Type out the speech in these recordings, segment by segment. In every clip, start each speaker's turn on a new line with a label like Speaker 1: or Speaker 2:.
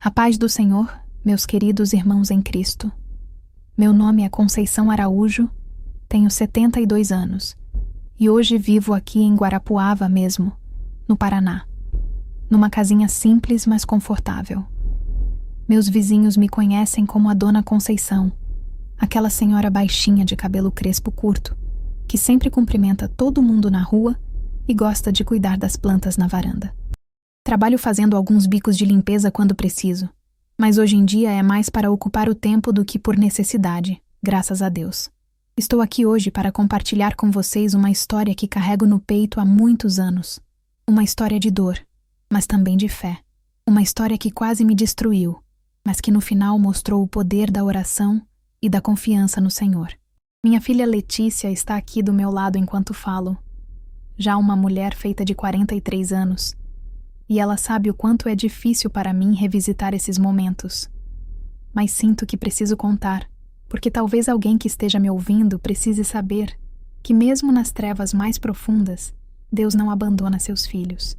Speaker 1: A paz do Senhor, meus queridos irmãos em Cristo. Meu nome é Conceição Araújo, tenho 72 anos e hoje vivo aqui em Guarapuava mesmo, no Paraná, numa casinha simples, mas confortável. Meus vizinhos me conhecem como a Dona Conceição, aquela senhora baixinha de cabelo crespo curto, que sempre cumprimenta todo mundo na rua e gosta de cuidar das plantas na varanda. Trabalho fazendo alguns bicos de limpeza quando preciso, mas hoje em dia é mais para ocupar o tempo do que por necessidade, graças a Deus. Estou aqui hoje para compartilhar com vocês uma história que carrego no peito há muitos anos. Uma história de dor, mas também de fé. Uma história que quase me destruiu, mas que no final mostrou o poder da oração e da confiança no Senhor. Minha filha Letícia está aqui do meu lado enquanto falo. Já uma mulher feita de 43 anos. E ela sabe o quanto é difícil para mim revisitar esses momentos. Mas sinto que preciso contar, porque talvez alguém que esteja me ouvindo precise saber que mesmo nas trevas mais profundas, Deus não abandona seus filhos.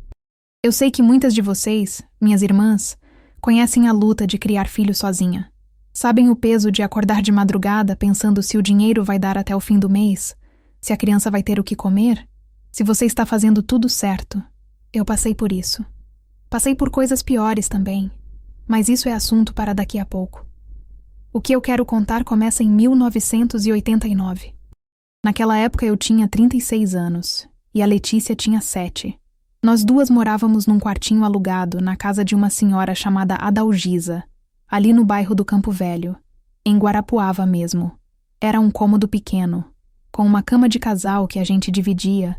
Speaker 1: Eu sei que muitas de vocês, minhas irmãs, conhecem a luta de criar filhos sozinha. Sabem o peso de acordar de madrugada pensando se o dinheiro vai dar até o fim do mês, se a criança vai ter o que comer, se você está fazendo tudo certo. Eu passei por isso. Passei por coisas piores também, mas isso é assunto para daqui a pouco. O que eu quero contar começa em 1989. Naquela época eu tinha 36 anos e a Letícia tinha 7. Nós duas morávamos num quartinho alugado na casa de uma senhora chamada Adalgisa, ali no bairro do Campo Velho, em Guarapuava mesmo. Era um cômodo pequeno, com uma cama de casal que a gente dividia,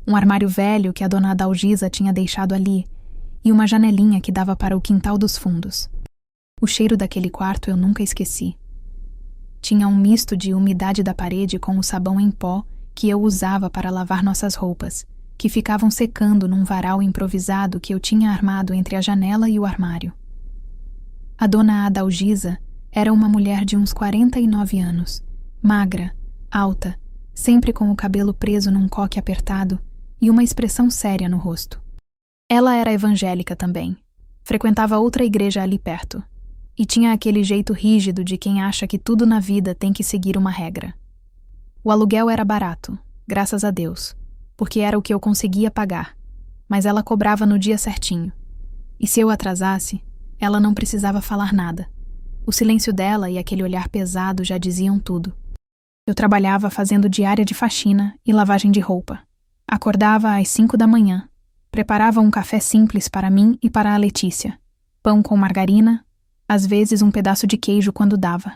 Speaker 1: um armário velho que a dona Adalgisa tinha deixado ali, e uma janelinha que dava para o quintal dos fundos. O cheiro daquele quarto eu nunca esqueci. Tinha um misto de umidade da parede com o sabão em pó que eu usava para lavar nossas roupas, que ficavam secando num varal improvisado que eu tinha armado entre a janela e o armário. A dona Adalgisa era uma mulher de uns 49 anos, magra, alta, sempre com o cabelo preso num coque apertado e uma expressão séria no rosto. Ela era evangélica também, frequentava outra igreja ali perto, e tinha aquele jeito rígido de quem acha que tudo na vida tem que seguir uma regra. O aluguel era barato, graças a Deus, porque era o que eu conseguia pagar, mas ela cobrava no dia certinho. E se eu atrasasse, ela não precisava falar nada. O silêncio dela e aquele olhar pesado já diziam tudo. Eu trabalhava fazendo diária de faxina e lavagem de roupa. Acordava às 5 da manhã. Preparava um café simples para mim e para a Letícia. Pão com margarina, às vezes um pedaço de queijo quando dava.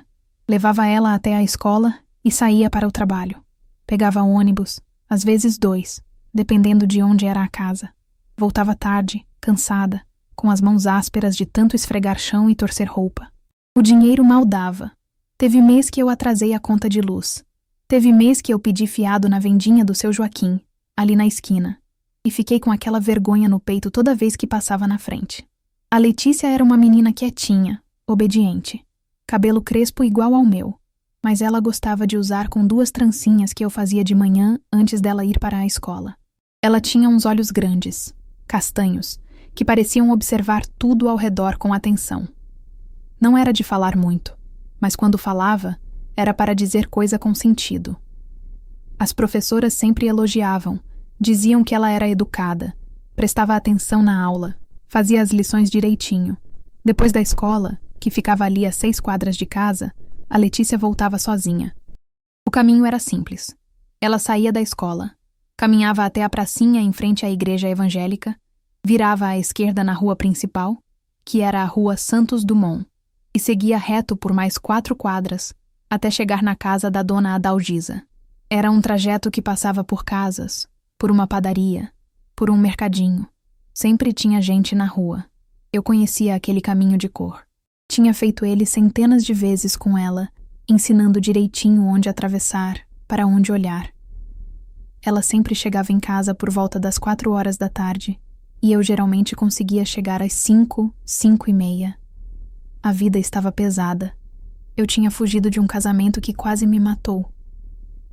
Speaker 1: Levava ela até a escola e saía para o trabalho. Pegava ônibus, às vezes 2, dependendo de onde era a casa. Voltava tarde, cansada, com as mãos ásperas de tanto esfregar chão e torcer roupa. O dinheiro mal dava. Teve mês que eu atrasei a conta de luz. Teve mês que eu pedi fiado na vendinha do seu Joaquim, ali na esquina. E fiquei com aquela vergonha no peito toda vez que passava na frente. A Letícia era uma menina quietinha, obediente, cabelo crespo igual ao meu, mas ela gostava de usar com 2 trancinhas que eu fazia de manhã antes dela ir para a escola. Ela tinha uns olhos grandes, castanhos, que pareciam observar tudo ao redor com atenção. Não era de falar muito, mas quando falava, era para dizer coisa com sentido. As professoras sempre elogiavam, diziam que ela era educada, prestava atenção na aula, fazia as lições direitinho. Depois da escola, que ficava ali a 6 quadras de casa, a Letícia voltava sozinha. O caminho era simples. Ela saía da escola, caminhava até a pracinha em frente à igreja evangélica, virava à esquerda na rua principal, que era a rua Santos Dumont, e seguia reto por mais 4 quadras, até chegar na casa da dona Adalgisa. Era um trajeto que passava por casas, por uma padaria, por um mercadinho. Sempre tinha gente na rua. Eu conhecia aquele caminho de cor. Tinha feito ele centenas de vezes com ela, ensinando direitinho onde atravessar, para onde olhar. Ela sempre chegava em casa por volta das 4 horas da tarde, e eu geralmente conseguia chegar às 5, 5:30. A vida estava pesada. Eu tinha fugido de um casamento que quase me matou.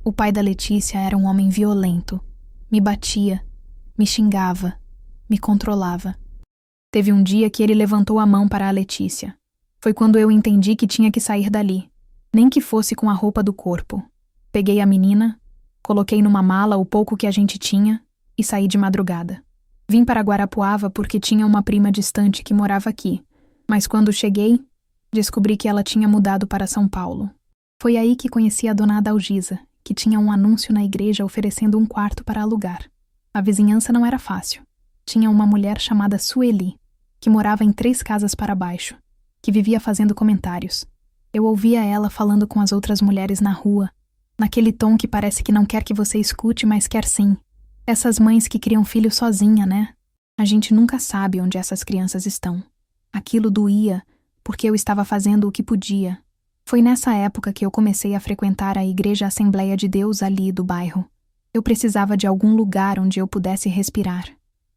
Speaker 1: O pai da Letícia era um homem violento. Me batia, me xingava, me controlava. Teve um dia que ele levantou a mão para a Letícia. Foi quando eu entendi que tinha que sair dali, nem que fosse com a roupa do corpo. Peguei a menina, coloquei numa mala o pouco que a gente tinha e saí de madrugada. Vim para Guarapuava porque tinha uma prima distante que morava aqui, mas quando cheguei, descobri que ela tinha mudado para São Paulo. Foi aí que conheci a dona Adalgisa, que tinha um anúncio na igreja oferecendo um quarto para alugar. A vizinhança não era fácil. Tinha uma mulher chamada Sueli, que morava em 3 casas para baixo, que vivia fazendo comentários. Eu ouvia ela falando com as outras mulheres na rua, naquele tom que parece que não quer que você escute, mas quer sim. Essas mães que criam filho sozinha, né? A gente nunca sabe onde essas crianças estão. Aquilo doía, porque eu estava fazendo o que podia. Foi nessa época que eu comecei a frequentar a Igreja Assembleia de Deus ali do bairro. Eu precisava de algum lugar onde eu pudesse respirar.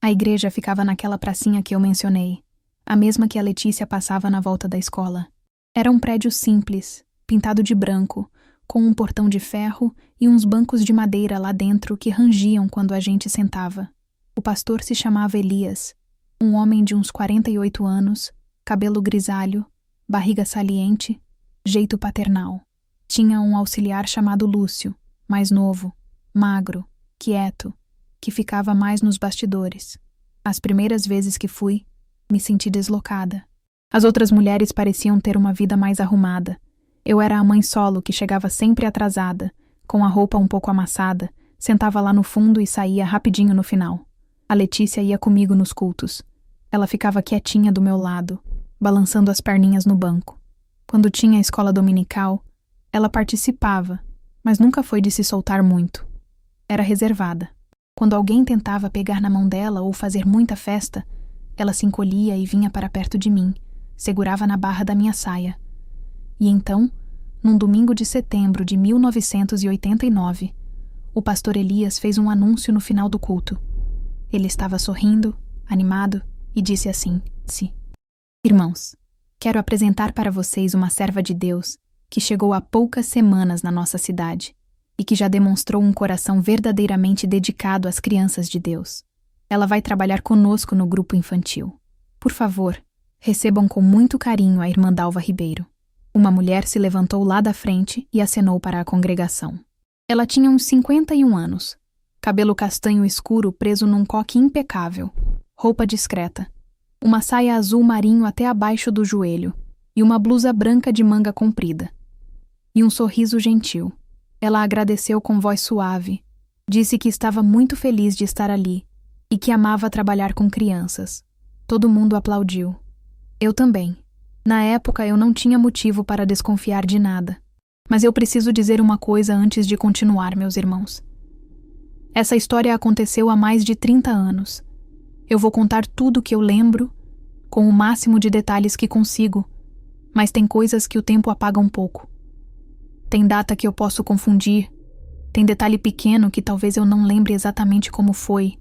Speaker 1: A igreja ficava naquela pracinha que eu mencionei, a mesma que a Letícia passava na volta da escola. Era um prédio simples, pintado de branco, com um portão de ferro e uns bancos de madeira lá dentro que rangiam quando a gente sentava. O pastor se chamava Elias, um homem de uns 48 anos, cabelo grisalho, barriga saliente, jeito paternal. Tinha um auxiliar chamado Lúcio, mais novo, magro, quieto, que ficava mais nos bastidores. As primeiras vezes que fui, me senti deslocada. As outras mulheres pareciam ter uma vida mais arrumada. Eu era a mãe solo que chegava sempre atrasada, com a roupa um pouco amassada, sentava lá no fundo e saía rapidinho no final. A Letícia ia comigo nos cultos. Ela ficava quietinha do meu lado, balançando as perninhas no banco. Quando tinha a escola dominical, ela participava, mas nunca foi de se soltar muito. Era reservada. Quando alguém tentava pegar na mão dela ou fazer muita festa, ela se encolhia e vinha para perto de mim, segurava na barra da minha saia. E então, num domingo de setembro de 1989, o pastor Elias fez um anúncio no final do culto. Ele estava sorrindo, animado, e disse assim: Irmãos, quero apresentar para vocês uma serva de Deus que chegou há poucas semanas na nossa cidade e que já demonstrou um coração verdadeiramente dedicado às crianças de Deus. Ela vai trabalhar conosco no grupo infantil. Por favor, recebam com muito carinho a irmã Dalva Ribeiro. Uma mulher se levantou lá da frente e acenou para a congregação. Ela tinha uns 51 anos, cabelo castanho escuro preso num coque impecável, roupa discreta, uma saia azul marinho até abaixo do joelho e uma blusa branca de manga comprida. E um sorriso gentil. Ela agradeceu com voz suave, disse que estava muito feliz de estar ali e que amava trabalhar com crianças. Todo mundo aplaudiu. Eu também. Na época eu não tinha motivo para desconfiar de nada. Mas eu preciso dizer uma coisa antes de continuar, meus irmãos. Essa história aconteceu há mais de 30 anos. Eu vou contar tudo o que eu lembro, com o máximo de detalhes que consigo, mas tem coisas que o tempo apaga um pouco. Tem data que eu posso confundir, tem detalhe pequeno que talvez eu não lembre exatamente como foi,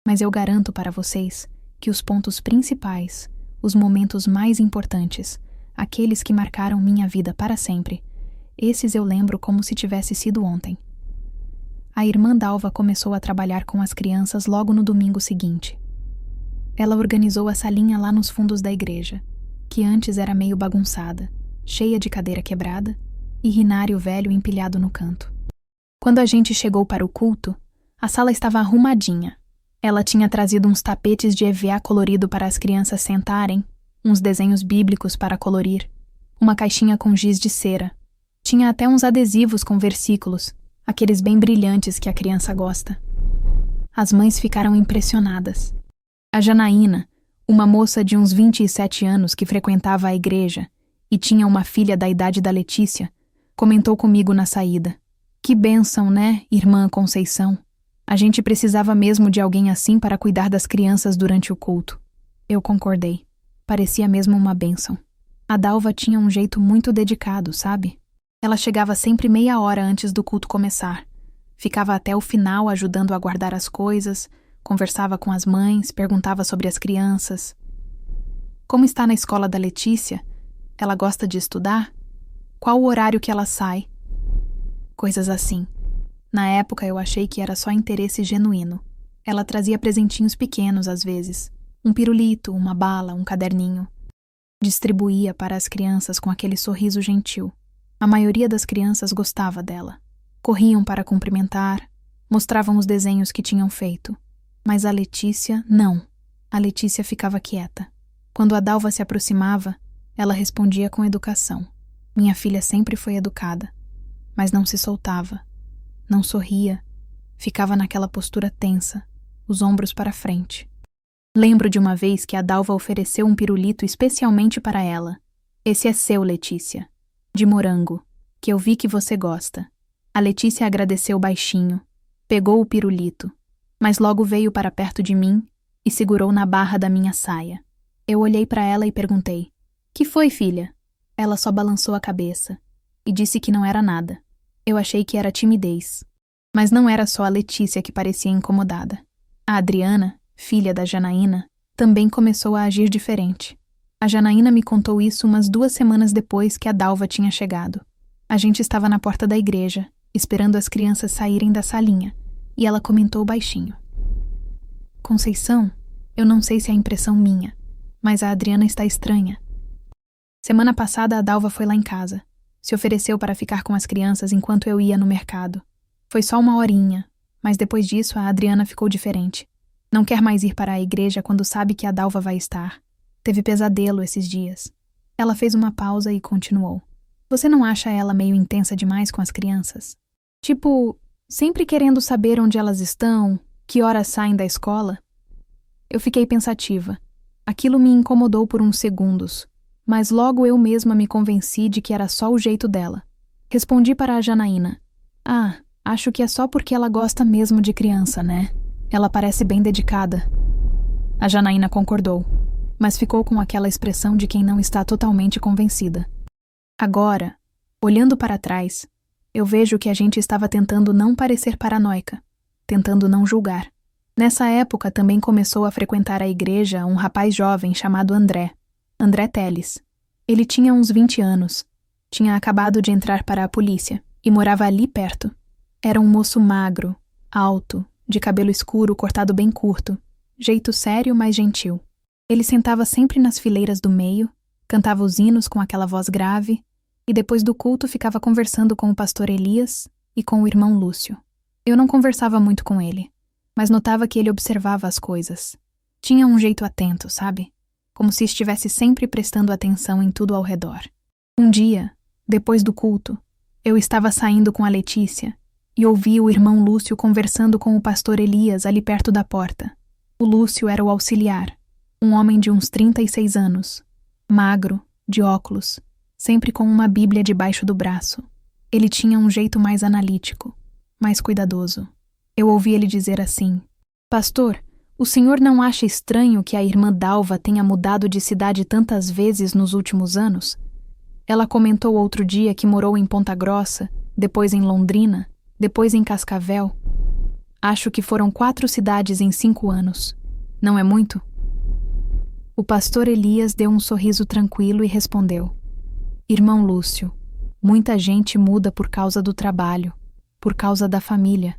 Speaker 1: mas eu garanto para vocês que os pontos principais, os momentos mais importantes, aqueles que marcaram minha vida para sempre, esses eu lembro como se tivesse sido ontem. A irmã Dalva começou a trabalhar com as crianças logo no domingo seguinte. Ela organizou a salinha lá nos fundos da igreja, que antes era meio bagunçada, cheia de cadeira quebrada e rinário velho empilhado no canto. Quando a gente chegou para o culto, a sala estava arrumadinha. Ela tinha trazido uns tapetes de EVA colorido para as crianças sentarem, uns desenhos bíblicos para colorir, uma caixinha com giz de cera. Tinha até uns adesivos com versículos, aqueles bem brilhantes que a criança gosta. As mães ficaram impressionadas. A Janaína, uma moça de uns 27 anos que frequentava a igreja e tinha uma filha da idade da Letícia, comentou comigo na saída. Que bênção, né, irmã Conceição? A gente precisava mesmo de alguém assim para cuidar das crianças durante o culto. Eu concordei. Parecia mesmo uma bênção. A Dalva tinha um jeito muito dedicado, sabe? Ela chegava sempre meia hora antes do culto começar. Ficava até o final ajudando a guardar as coisas, conversava com as mães, perguntava sobre as crianças. Como está na escola da Letícia? Ela gosta de estudar? Qual o horário que ela sai? Coisas assim. Na época eu achei que era só interesse genuíno. Ela trazia presentinhos pequenos às vezes. Um pirulito, uma bala, um caderninho. Distribuía para as crianças com aquele sorriso gentil. A maioria das crianças gostava dela. Corriam para cumprimentar, mostravam os desenhos que tinham feito. Mas a Letícia, não. A Letícia ficava quieta. Quando a Dalva se aproximava, ela respondia com educação. Minha filha sempre foi educada, mas não se soltava. Não sorria. Ficava naquela postura tensa, os ombros para frente. Lembro de uma vez que a Dalva ofereceu um pirulito especialmente para ela. Esse é seu, Letícia. De morango, que eu vi que você gosta. A Letícia agradeceu baixinho, pegou o pirulito, mas logo veio para perto de mim e segurou na barra da minha saia. Eu olhei para ela e perguntei: "Que foi, filha?" Ela só balançou a cabeça e disse que não era nada. Eu achei que era timidez. Mas não era só a Letícia que parecia incomodada. A Adriana, filha da Janaína, também começou a agir diferente. A Janaína me contou isso umas 2 semanas depois que a Dalva tinha chegado. A gente estava na porta da igreja, esperando as crianças saírem da salinha, e ela comentou baixinho: "Conceição, eu não sei se é impressão minha, mas a Adriana está estranha. Semana passada a Dalva foi lá em casa. Se ofereceu para ficar com as crianças enquanto eu ia no mercado. Foi só 1 horinha, mas depois disso a Adriana ficou diferente. Não quer mais ir para a igreja quando sabe que a Dalva vai estar. Teve pesadelo esses dias." Ela fez uma pausa e continuou: "Você não acha ela meio intensa demais com as crianças? Tipo, sempre querendo saber onde elas estão, que horas saem da escola?" Eu fiquei pensativa. Aquilo me incomodou por uns segundos, mas logo eu mesma me convenci de que era só o jeito dela. Respondi para a Janaína: "Ah, acho que é só porque ela gosta mesmo de criança, né? Ela parece bem dedicada." A Janaína concordou, mas ficou com aquela expressão de quem não está totalmente convencida. Agora, olhando para trás, eu vejo que a gente estava tentando não parecer paranoica, tentando não julgar. Nessa época também começou a frequentar a igreja um rapaz jovem chamado André Teles. Ele tinha uns 20 anos, tinha acabado de entrar para a polícia e morava ali perto. Era um moço magro, alto, de cabelo escuro cortado bem curto, jeito sério, mas gentil. Ele sentava sempre nas fileiras do meio, cantava os hinos com aquela voz grave e depois do culto ficava conversando com o pastor Elias e com o irmão Lúcio. Eu não conversava muito com ele, mas notava que ele observava as coisas. Tinha um jeito atento, sabe? Como se estivesse sempre prestando atenção em tudo ao redor. Um dia, depois do culto, eu estava saindo com a Letícia e ouvi o irmão Lúcio conversando com o pastor Elias ali perto da porta. O Lúcio era o auxiliar, um homem de uns 36 anos, magro, de óculos, sempre com uma Bíblia debaixo do braço. Ele tinha um jeito mais analítico, mais cuidadoso. Eu ouvi ele dizer assim: "Pastor, o senhor não acha estranho que a irmã Dalva tenha mudado de cidade tantas vezes nos últimos anos? Ela comentou outro dia que morou em Ponta Grossa, depois em Londrina, depois em Cascavel. Acho que foram 4 cidades em 5 anos. Não é muito?" O pastor Elias deu um sorriso tranquilo e respondeu: "Irmão Lúcio, muita gente muda por causa do trabalho, por causa da família.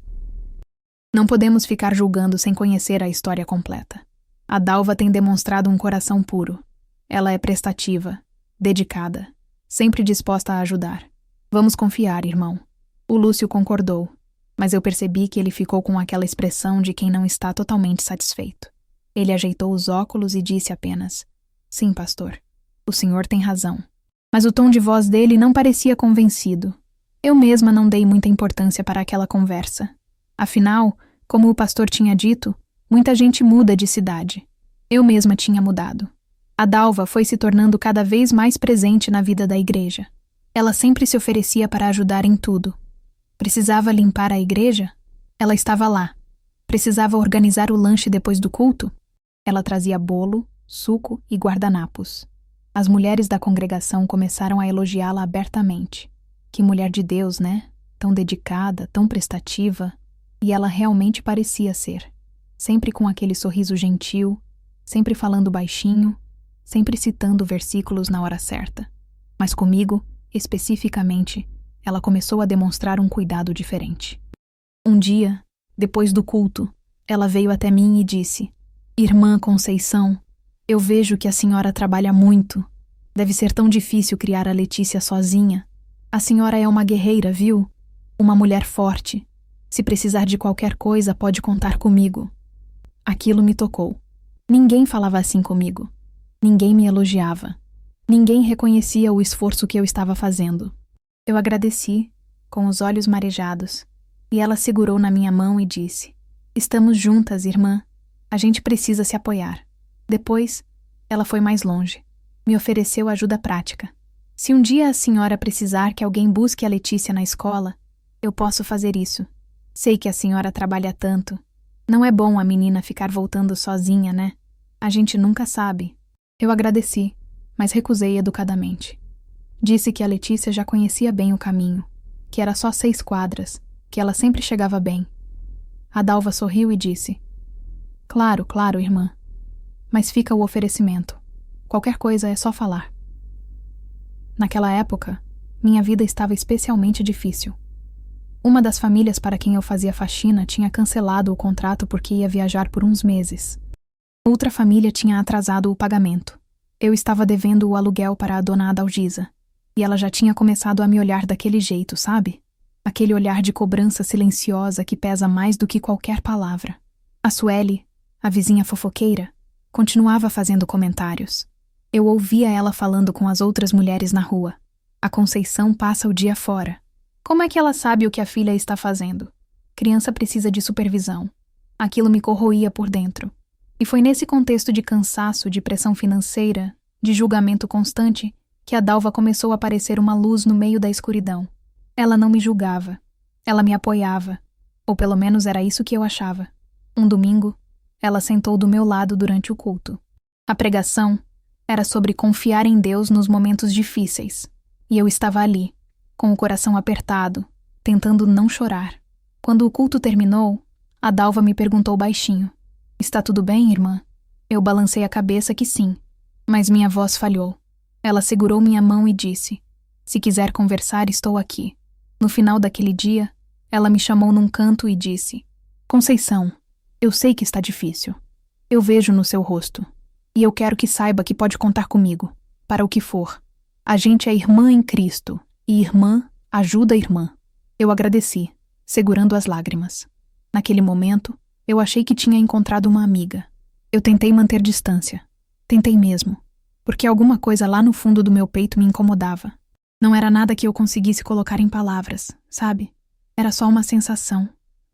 Speaker 1: Não podemos ficar julgando sem conhecer a história completa. A Dalva tem demonstrado um coração puro. Ela é prestativa, dedicada, sempre disposta a ajudar. Vamos confiar, irmão." O Lúcio concordou, mas eu percebi que ele ficou com aquela expressão de quem não está totalmente satisfeito. Ele ajeitou os óculos e disse apenas: "Sim, pastor, o senhor tem razão." Mas o tom de voz dele não parecia convencido. Eu mesma não dei muita importância para aquela conversa. Afinal, como o pastor tinha dito, muita gente muda de cidade. Eu mesma tinha mudado. A Dalva foi se tornando cada vez mais presente na vida da igreja. Ela sempre se oferecia para ajudar em tudo. Precisava limpar a igreja? Ela estava lá. Precisava organizar o lanche depois do culto? Ela trazia bolo, suco e guardanapos. As mulheres da congregação começaram a elogiá-la abertamente. Que mulher de Deus, né? Tão dedicada, tão prestativa. E ela realmente parecia ser. Sempre com aquele sorriso gentil, sempre falando baixinho, sempre citando versículos na hora certa. Mas comigo, especificamente, ela começou a demonstrar um cuidado diferente. Um dia, depois do culto, ela veio até mim e disse: Irmã Conceição, eu vejo que a senhora trabalha muito. Deve ser tão difícil criar a Letícia sozinha. A senhora é uma guerreira, viu? Uma mulher forte. Se precisar de qualquer coisa, pode contar comigo. Aquilo me tocou. Ninguém falava assim comigo. Ninguém me elogiava. Ninguém reconhecia o esforço que eu estava fazendo. Eu agradeci, com os olhos marejados, e ela segurou na minha mão e disse: "Estamos juntas, irmã. A gente precisa se apoiar." Depois, ela foi mais longe. Me ofereceu ajuda prática. "Se um dia a senhora precisar que alguém busque a Letícia na escola, eu posso fazer isso. Sei que a senhora trabalha tanto. Não é bom a menina ficar voltando sozinha, né? A gente nunca sabe." Eu agradeci, mas recusei educadamente. Disse que a Letícia já conhecia bem o caminho, que era só 6 quadras, que ela sempre chegava bem. A Dalva sorriu e disse: Claro, claro, irmã. Mas fica o oferecimento. Qualquer coisa é só falar." Naquela época, minha vida estava especialmente difícil. Uma das famílias para quem eu fazia faxina tinha cancelado o contrato porque ia viajar por uns meses. Outra família tinha atrasado o pagamento. Eu estava devendo o aluguel para a dona Adalgisa, e ela já tinha começado a me olhar daquele jeito, sabe? Aquele olhar de cobrança silenciosa que pesa mais do que qualquer palavra. A Sueli, a vizinha fofoqueira, continuava fazendo comentários. Eu ouvia ela falando com as outras mulheres na rua. A Conceição passa o dia fora. Como é que ela sabe o que a filha está fazendo? Criança precisa de supervisão. Aquilo me corroía por dentro. E foi nesse contexto de cansaço, de pressão financeira, de julgamento constante, que a Dalva começou a parecer uma luz no meio da escuridão. Ela não me julgava. Ela me apoiava. Ou pelo menos era isso que eu achava. Um domingo, ela sentou do meu lado durante o culto. A pregação era sobre confiar em Deus nos momentos difíceis. E eu estava ali, com o coração apertado, tentando não chorar. Quando o culto terminou, a Dalva me perguntou baixinho: "Está tudo bem, irmã?" Eu balancei a cabeça que sim, mas minha voz falhou. Ela segurou minha mão e disse: "Se quiser conversar, estou aqui." No final daquele dia, ela me chamou num canto e disse: "Conceição, eu sei que está difícil. Eu vejo no seu rosto. E eu quero que saiba que pode contar comigo, para o que for. A gente é irmã em Cristo, e irmã ajuda a irmã." Eu agradeci, segurando as lágrimas. Naquele momento, eu achei que tinha encontrado uma amiga. Eu tentei manter distância. Tentei mesmo. Porque alguma coisa lá no fundo do meu peito me incomodava. Não era nada que eu conseguisse colocar em palavras, sabe? Era só uma sensação.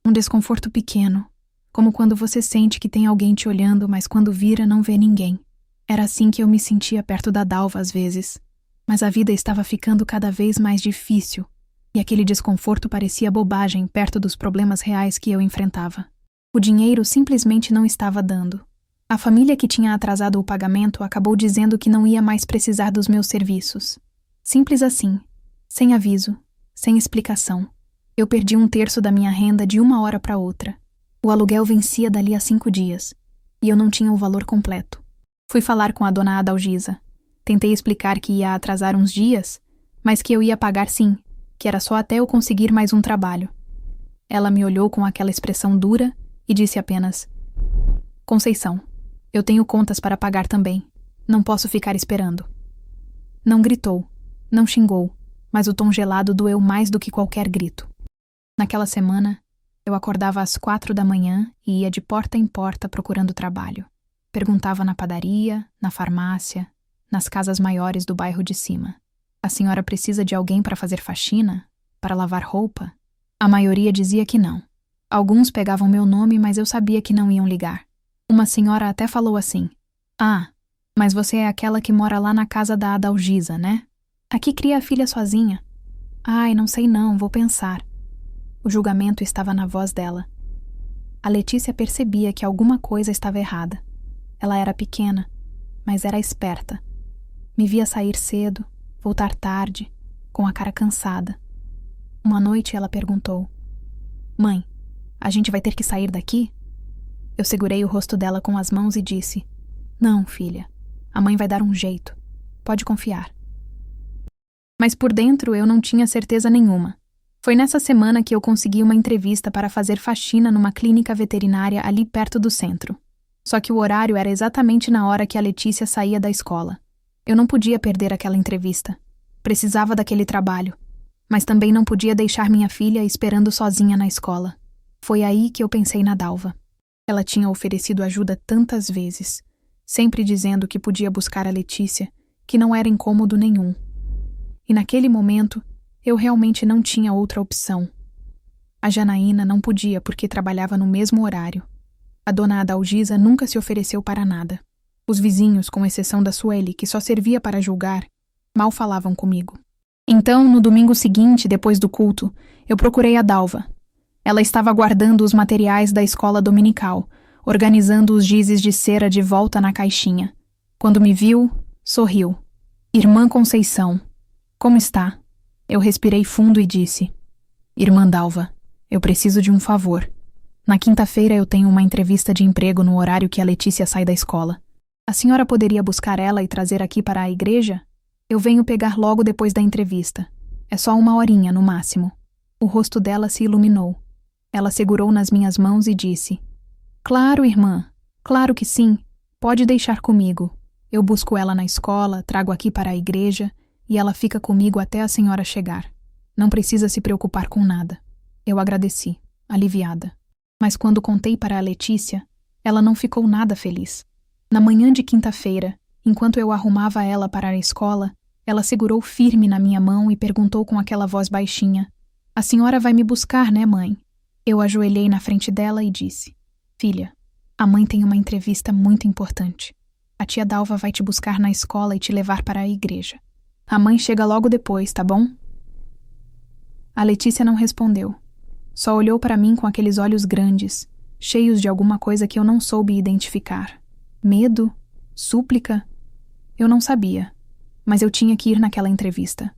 Speaker 1: Um desconforto pequeno. Como quando você sente que tem alguém te olhando, mas quando vira não vê ninguém. Era assim que eu me sentia perto da Dalva às vezes. Mas a vida estava ficando cada vez mais difícil. E aquele desconforto parecia bobagem perto dos problemas reais que eu enfrentava. O dinheiro simplesmente não estava dando. A família que tinha atrasado o pagamento acabou dizendo que não ia mais precisar dos meus serviços. Simples assim, sem aviso, sem explicação. Eu perdi 1/3 da minha renda de uma hora para outra. O aluguel vencia dali a 5 dias, e eu não tinha o valor completo. Fui falar com a dona Adalgisa. Tentei explicar que ia atrasar uns dias, mas que eu ia pagar sim, que era só até eu conseguir mais um trabalho. Ela me olhou com aquela expressão dura e disse apenas: "Conceição, eu tenho contas para pagar também. Não posso ficar esperando." Não gritou, não xingou, mas o tom gelado doeu mais do que qualquer grito. Naquela semana, eu acordava às 4 da manhã e ia de porta em porta procurando trabalho. Perguntava na padaria, na farmácia, nas casas maiores do bairro de cima: "A senhora precisa de alguém para fazer faxina? Para lavar roupa?" A maioria dizia que não. Alguns pegavam meu nome, mas eu sabia que não iam ligar. Uma senhora até falou assim: "Ah, mas você é aquela que mora lá na casa da Adalgisa, né? Aqui cria a filha sozinha." "Ai, não sei não, vou pensar." O julgamento estava na voz dela. A Letícia percebia que alguma coisa estava errada. Ela era pequena, mas era esperta. Me via sair cedo, voltar tarde, com a cara cansada. Uma noite ela perguntou: "Mãe, a gente vai ter que sair daqui?" Eu segurei o rosto dela com as mãos e disse: "Não, filha. A mãe vai dar um jeito. Pode confiar." Mas por dentro eu não tinha certeza nenhuma. Foi nessa semana que eu consegui uma entrevista para fazer faxina numa clínica veterinária ali perto do centro. Só que o horário era exatamente na hora que a Letícia saía da escola. Eu não podia perder aquela entrevista. Precisava daquele trabalho. Mas também não podia deixar minha filha esperando sozinha na escola. Foi aí que eu pensei na Dalva. Ela tinha oferecido ajuda tantas vezes, sempre dizendo que podia buscar a Letícia, que não era incômodo nenhum. E naquele momento, eu realmente não tinha outra opção. A Janaína não podia porque trabalhava no mesmo horário. A dona Adalgisa nunca se ofereceu para nada. Os vizinhos, com exceção da Sueli, que só servia para julgar, mal falavam comigo. Então, no domingo seguinte, depois do culto, eu procurei a Dalva. Ela estava guardando os materiais da escola dominical, organizando os gizes de cera de volta na caixinha. Quando me viu, sorriu. Irmã Conceição, como está? Eu respirei fundo e disse: Irmã Dalva, eu preciso de um favor. Na quinta-feira eu tenho uma entrevista de emprego no horário que a Letícia sai da escola. A senhora poderia buscar ela e trazer aqui para a igreja? Eu venho pegar logo depois da entrevista. É só 1 horinha, no máximo. O rosto dela se iluminou. Ela segurou nas minhas mãos e disse: Claro, irmã. Claro que sim. Pode deixar comigo. Eu busco ela na escola, trago aqui para a igreja e ela fica comigo até a senhora chegar. Não precisa se preocupar com nada. Eu agradeci, aliviada. Mas quando contei para a Letícia, ela não ficou nada feliz. Na manhã de quinta-feira, enquanto eu arrumava ela para a escola, ela segurou firme na minha mão e perguntou com aquela voz baixinha: A senhora vai me buscar, né, mãe? Eu ajoelhei na frente dela e disse: Filha, a mãe tem uma entrevista muito importante. A tia Dalva vai te buscar na escola e te levar para a igreja. A mãe chega logo depois, tá bom? A Letícia não respondeu. Só olhou para mim com aqueles olhos grandes, cheios de alguma coisa que eu não soube identificar. Medo? Súplica? Eu não sabia, mas eu tinha que ir naquela entrevista.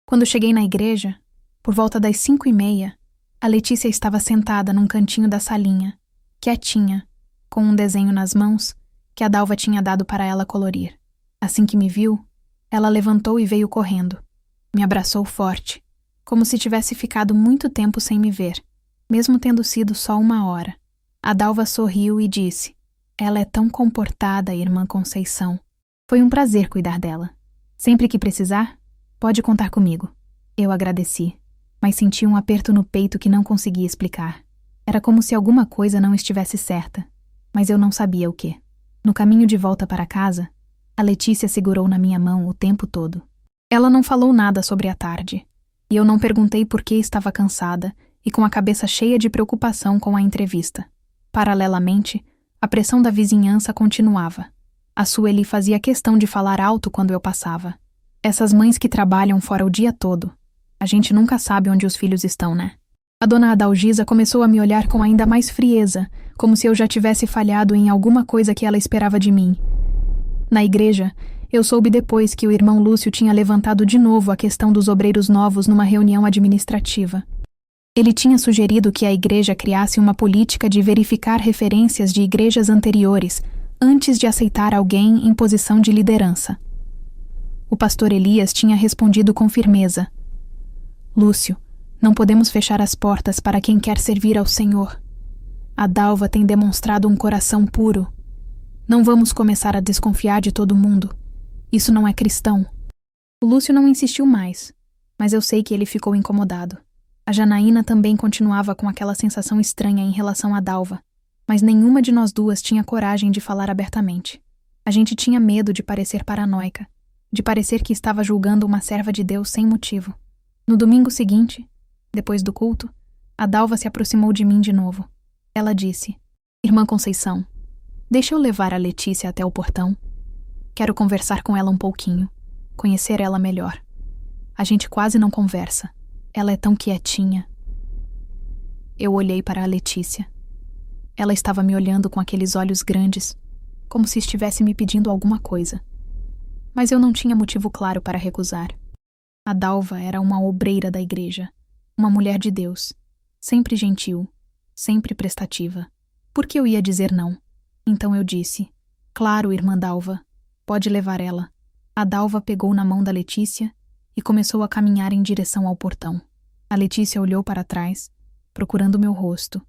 Speaker 1: Quando cheguei na igreja, por volta das 5:30, a Letícia estava sentada num cantinho da salinha, quietinha, com um desenho nas mãos que a Dalva tinha dado para ela colorir. Assim que me viu, ela levantou e veio correndo. Me abraçou forte, como se tivesse ficado muito tempo sem me ver, mesmo tendo sido só 1 hora. A Dalva sorriu e disse: Ela é tão comportada, irmã Conceição. Foi um prazer cuidar dela. Sempre que precisar, pode contar comigo. Eu agradeci, mas senti um aperto no peito que não conseguia explicar. Era como se alguma coisa não estivesse certa, mas eu não sabia o quê. No caminho de volta para casa, a Letícia segurou na minha mão o tempo todo. Ela não falou nada sobre a tarde, e eu não perguntei por que estava cansada e com a cabeça cheia de preocupação com a entrevista. Paralelamente, a pressão da vizinhança continuava. A Sueli fazia questão de falar alto quando eu passava. Essas mães que trabalham fora o dia todo. A gente nunca sabe onde os filhos estão, né? A dona Adalgisa começou a me olhar com ainda mais frieza, como se eu já tivesse falhado em alguma coisa que ela esperava de mim. Na igreja, eu soube depois que o irmão Lúcio tinha levantado de novo a questão dos obreiros novos numa reunião administrativa. Ele tinha sugerido que a igreja criasse uma política de verificar referências de igrejas anteriores antes de aceitar alguém em posição de liderança. O pastor Elias tinha respondido com firmeza: Lúcio, não podemos fechar as portas para quem quer servir ao Senhor. A Dalva tem demonstrado um coração puro. Não vamos começar a desconfiar de todo mundo. Isso não é cristão. O Lúcio não insistiu mais, mas eu sei que ele ficou incomodado. A Janaína também continuava com aquela sensação estranha em relação à Dalva, mas nenhuma de nós duas tinha coragem de falar abertamente. A gente tinha medo de parecer paranoica, de parecer que estava julgando uma serva de Deus sem motivo. No domingo seguinte, depois do culto, a Dalva se aproximou de mim de novo. Ela disse: Irmã Conceição, deixa eu levar a Letícia até o portão. Quero conversar com ela um pouquinho, conhecer ela melhor. A gente quase não conversa. Ela é tão quietinha. Eu olhei para a Letícia. Ela estava me olhando com aqueles olhos grandes, como se estivesse me pedindo alguma coisa. Mas eu não tinha motivo claro para recusar. A Dalva era uma obreira da igreja, uma mulher de Deus, sempre gentil, sempre prestativa. Por que eu ia dizer não? Então eu disse: Claro, irmã Dalva, pode levar ela. A Dalva pegou na mão da Letícia e começou a caminhar em direção ao portão. A Letícia olhou para trás, procurando meu rosto,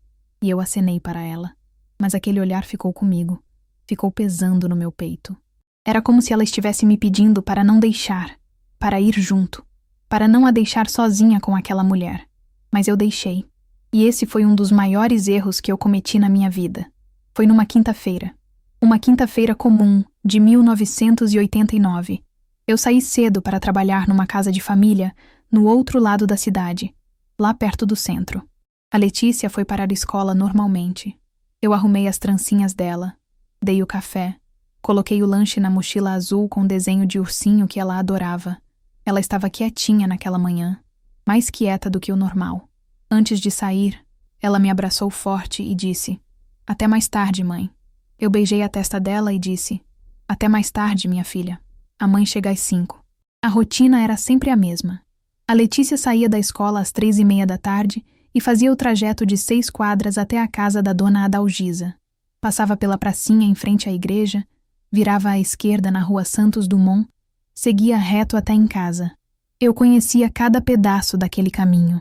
Speaker 1: e eu acenei para ela. Mas aquele olhar ficou comigo. ficou pesando no meu peito. Era como se ela estivesse me pedindo para não deixar, para ir junto, para não a deixar sozinha com aquela mulher. Mas eu deixei. E esse foi um dos maiores erros que eu cometi na minha vida. Foi numa quinta-feira. Uma quinta-feira comum, de 1989. Eu saí cedo para trabalhar numa casa de família, no outro lado da cidade, lá perto do centro. A Letícia foi para a escola normalmente. Eu arrumei as trancinhas dela, dei o café, coloquei o lanche na mochila azul com desenho de ursinho que ela adorava. Ela estava quietinha naquela manhã, mais quieta do que o normal. Antes de sair, ela me abraçou forte e disse: "Até mais tarde, mãe." Eu beijei a testa dela e disse: "Até mais tarde, minha filha. A mãe chega às 5. A rotina era sempre a mesma. A Letícia saía da escola às 3:30 da tarde e fazia o trajeto de 6 quadras até a casa da dona Adalgisa. Passava pela pracinha em frente à igreja, virava à esquerda na rua Santos Dumont, seguia reto até em casa. Eu conhecia cada pedaço daquele caminho.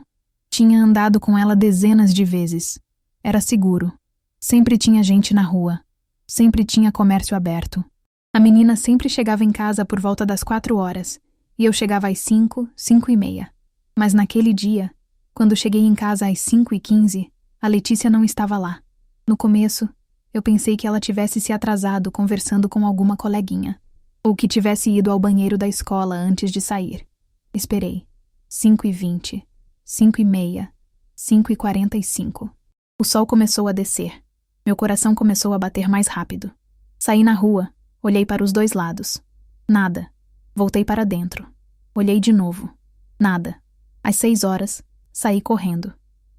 Speaker 1: Tinha andado com ela dezenas de vezes. Era seguro. Sempre tinha gente na rua. Sempre tinha comércio aberto. A menina sempre chegava em casa por volta das 4 horas, e eu chegava às 5, 5:30. Mas naquele dia, quando cheguei em casa às 5:15, a Letícia não estava lá. No começo, eu pensei que ela tivesse se atrasado conversando com alguma coleguinha, ou que tivesse ido ao banheiro da escola antes de sair. Esperei. 5:20, 5:30, 5:45. O sol começou a descer. Meu coração começou a bater mais rápido. Saí na rua, olhei para os 2 lados. Nada. Voltei para dentro. Olhei de novo. Nada. Às 6 horas, saí correndo.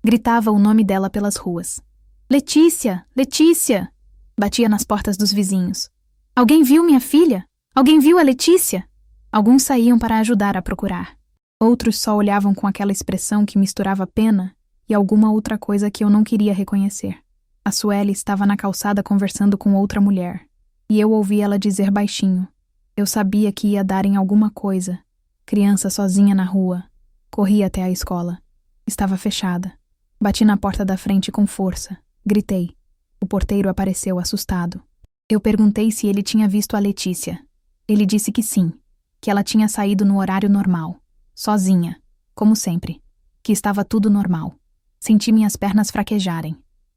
Speaker 1: Gritava o nome dela pelas ruas. "Letícia! Letícia!" Batia nas portas dos vizinhos. "Alguém viu minha filha? Alguém viu a Letícia?" Alguns saíam para ajudar a procurar. Outros só olhavam com aquela expressão que misturava pena e alguma outra coisa que eu não queria reconhecer. A Sueli estava na calçada conversando com outra mulher, e eu ouvi ela dizer baixinho. Eu sabia que ia dar em alguma coisa. Criança sozinha na rua. Corri até a escola. Estava fechada. Bati na porta da frente com força. Gritei. O porteiro apareceu assustado. Eu perguntei se ele tinha visto a Letícia. Ele disse que sim, que ela tinha saído no horário normal, sozinha, como sempre, que estava tudo normal. Senti minhas pernas fraquejarem.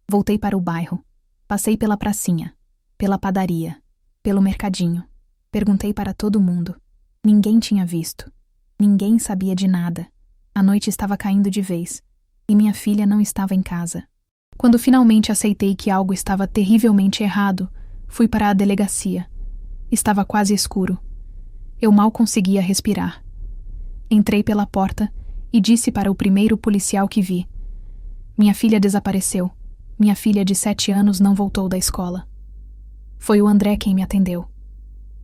Speaker 1: Voltei para o bairro. Passei pela pracinha, pela padaria, pelo mercadinho. Perguntei para todo mundo. Ninguém tinha visto. Ninguém sabia de nada. A noite estava caindo de vez, e minha filha não estava em casa. Quando finalmente aceitei que algo estava terrivelmente errado, fui para a delegacia. Estava quase escuro. Eu mal conseguia respirar. Entrei pela porta e disse para o primeiro policial que vi: "Minha filha desapareceu. Minha filha de 7 anos não voltou da escola." Foi o André quem me atendeu.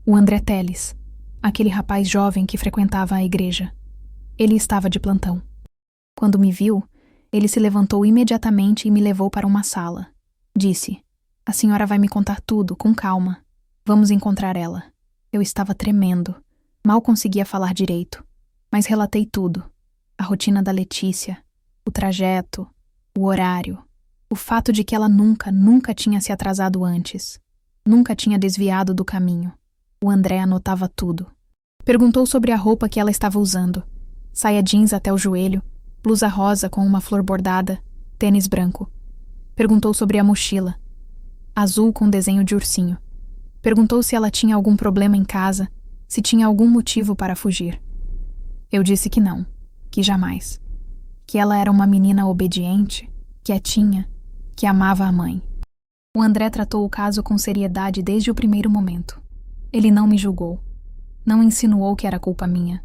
Speaker 1: O André Teles, aquele rapaz jovem que frequentava a igreja. Ele estava de plantão. Quando me viu, ele se levantou imediatamente e me levou para uma sala. Disse: "A senhora vai me contar tudo, com calma. Vamos encontrar ela." Eu estava tremendo. Mal conseguia falar direito. Mas relatei tudo. A rotina da Letícia, o trajeto, o horário, o fato de que ela nunca tinha se atrasado antes. Nunca tinha desviado do caminho. O André anotava tudo. Perguntou sobre a roupa que ela estava usando. Saia jeans até o joelho, blusa rosa com uma flor bordada, tênis branco. Perguntou sobre a mochila, azul com desenho de ursinho. Perguntou se ela tinha algum problema em casa, se tinha algum motivo para fugir. Eu disse que não, que jamais. Que ela era uma menina obediente, quietinha, que amava a mãe. O André tratou o caso com seriedade desde o primeiro momento. Ele não me julgou. Não insinuou que era culpa minha.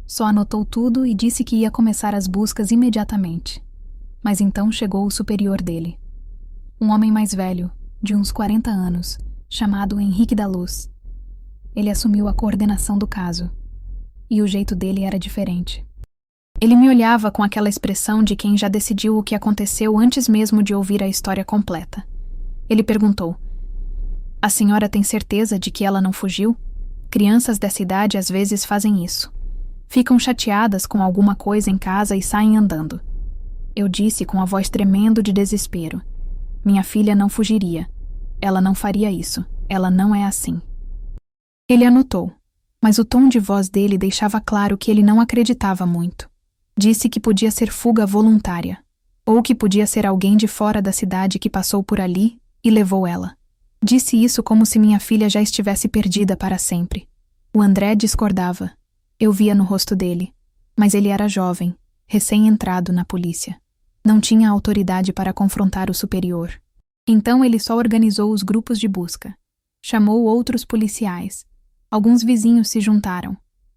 Speaker 1: Só anotou tudo e disse que ia começar as buscas imediatamente. Mas então chegou o superior dele. Um homem mais velho, de uns 40 anos, chamado Henrique da Luz. Ele assumiu a coordenação do caso. E o jeito dele era diferente. Ele me olhava com aquela expressão de quem já decidiu o que aconteceu antes mesmo de ouvir a história completa. Ele perguntou: "A senhora tem certeza de que ela não fugiu? Crianças dessa idade às vezes fazem isso. Ficam chateadas com alguma coisa em casa e saem andando." Eu disse com a voz tremendo de desespero: "Minha filha não fugiria. Ela não faria isso. Ela não é assim. Ele anotou, mas o tom de voz dele deixava claro que ele não acreditava muito. Disse que podia ser fuga voluntária, ou que podia ser alguém de fora da cidade que passou por ali e levou ela. Disse isso como se minha filha já estivesse perdida para sempre. O André discordava. Eu via no rosto dele. Mas ele era jovem, recém-entrado na polícia. Não tinha autoridade para confrontar o superior. Então ele só organizou os grupos de busca. Chamou outros policiais. Alguns vizinhos se juntaram.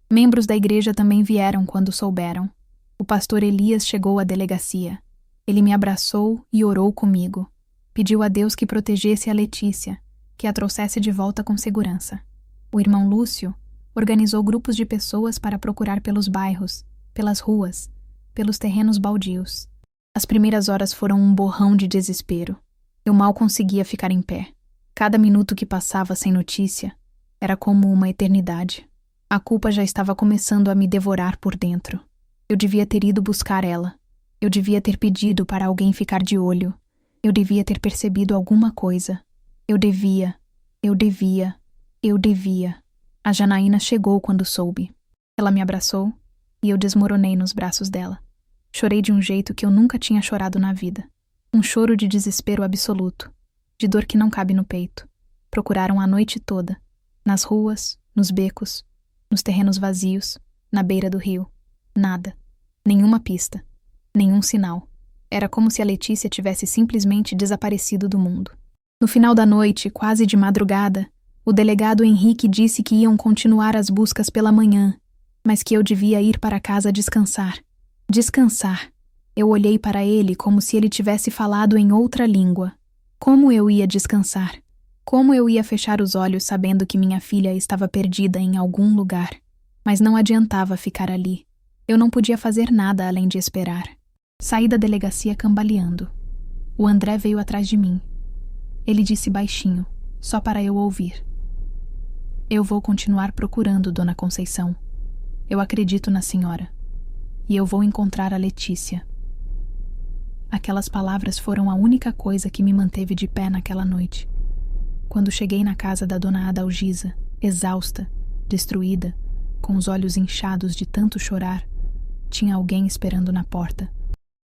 Speaker 1: Membros da igreja também vieram quando souberam. O pastor Elias chegou à delegacia. Ele me abraçou e orou comigo. Pediu a Deus que protegesse a Letícia, que a trouxesse de volta com segurança. O irmão Lúcio organizou grupos de pessoas para procurar pelos bairros, pelas ruas, pelos terrenos baldios. As primeiras horas foram um borrão de desespero. Eu mal conseguia ficar em pé. Cada minuto que passava sem notícia era como uma eternidade. A culpa já estava começando a me devorar por dentro. Eu devia ter ido buscar ela. Eu devia ter pedido para alguém ficar de olho. Eu devia ter percebido alguma coisa. Eu devia. A Janaína chegou quando soube. Ela me abraçou e eu desmoronei nos braços dela. Chorei de um jeito que eu nunca tinha chorado na vida. Um choro de desespero absoluto, de dor que não cabe no peito. Procuraram a noite toda, nas ruas, nos becos, nos terrenos vazios, na beira do rio. Nada. Nenhuma pista. Nenhum sinal. Era como se a Letícia tivesse simplesmente desaparecido do mundo. No final da noite, quase de madrugada, o delegado Henrique disse que iam continuar as buscas pela manhã, mas que eu devia ir para casa descansar. Descansar. Eu olhei para ele como se ele tivesse falado em outra língua. Como eu ia descansar? Como eu ia fechar os olhos sabendo que minha filha estava perdida em algum lugar? Mas não adiantava ficar ali. Eu não podia fazer nada além de esperar. Saí da delegacia cambaleando. O André veio atrás de mim. Ele disse baixinho, só para eu ouvir: "Eu vou continuar procurando, Dona Conceição. Eu acredito na senhora. E eu vou encontrar a Letícia." Aquelas palavras foram a única coisa que me manteve de pé naquela noite. Quando cheguei na casa da Dona Adalgisa, exausta, destruída, com os olhos inchados de tanto chorar, tinha alguém esperando na porta.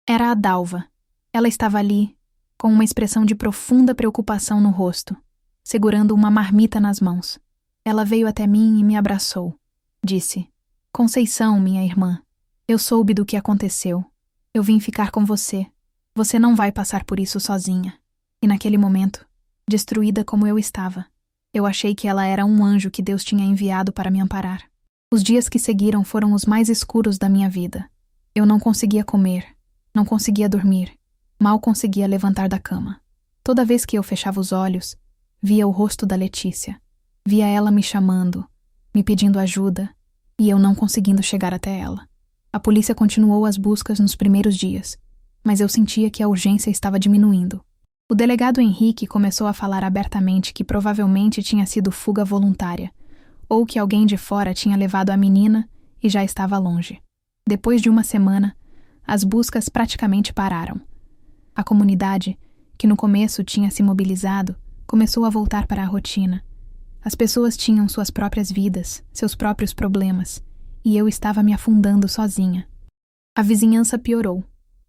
Speaker 1: Era a Dalva. Ela estava ali, com uma expressão de profunda preocupação no rosto, segurando uma marmita nas mãos. Ela veio até mim e me abraçou. Disse: "Conceição, minha irmã, eu soube do que aconteceu. Eu vim ficar com você. Você não vai passar por isso sozinha." E naquele momento, destruída como eu estava, eu achei que ela era um anjo que Deus tinha enviado para me amparar. Os dias que seguiram foram os mais escuros da minha vida. Eu não conseguia comer, não conseguia dormir, mal conseguia levantar da cama. Toda vez que eu fechava os olhos, via o rosto da Letícia. Via ela me chamando, me pedindo ajuda, e eu não conseguindo chegar até ela. A polícia continuou as buscas nos primeiros dias, mas eu sentia que a urgência estava diminuindo. O delegado Henrique começou a falar abertamente que provavelmente tinha sido fuga voluntária, ou que alguém de fora tinha levado a menina e já estava longe. Depois de uma semana, as buscas praticamente pararam. A comunidade, que no começo tinha se mobilizado, começou a voltar para a rotina. As pessoas tinham suas próprias vidas, seus próprios problemas, e eu estava me afundando sozinha. A vizinhança piorou.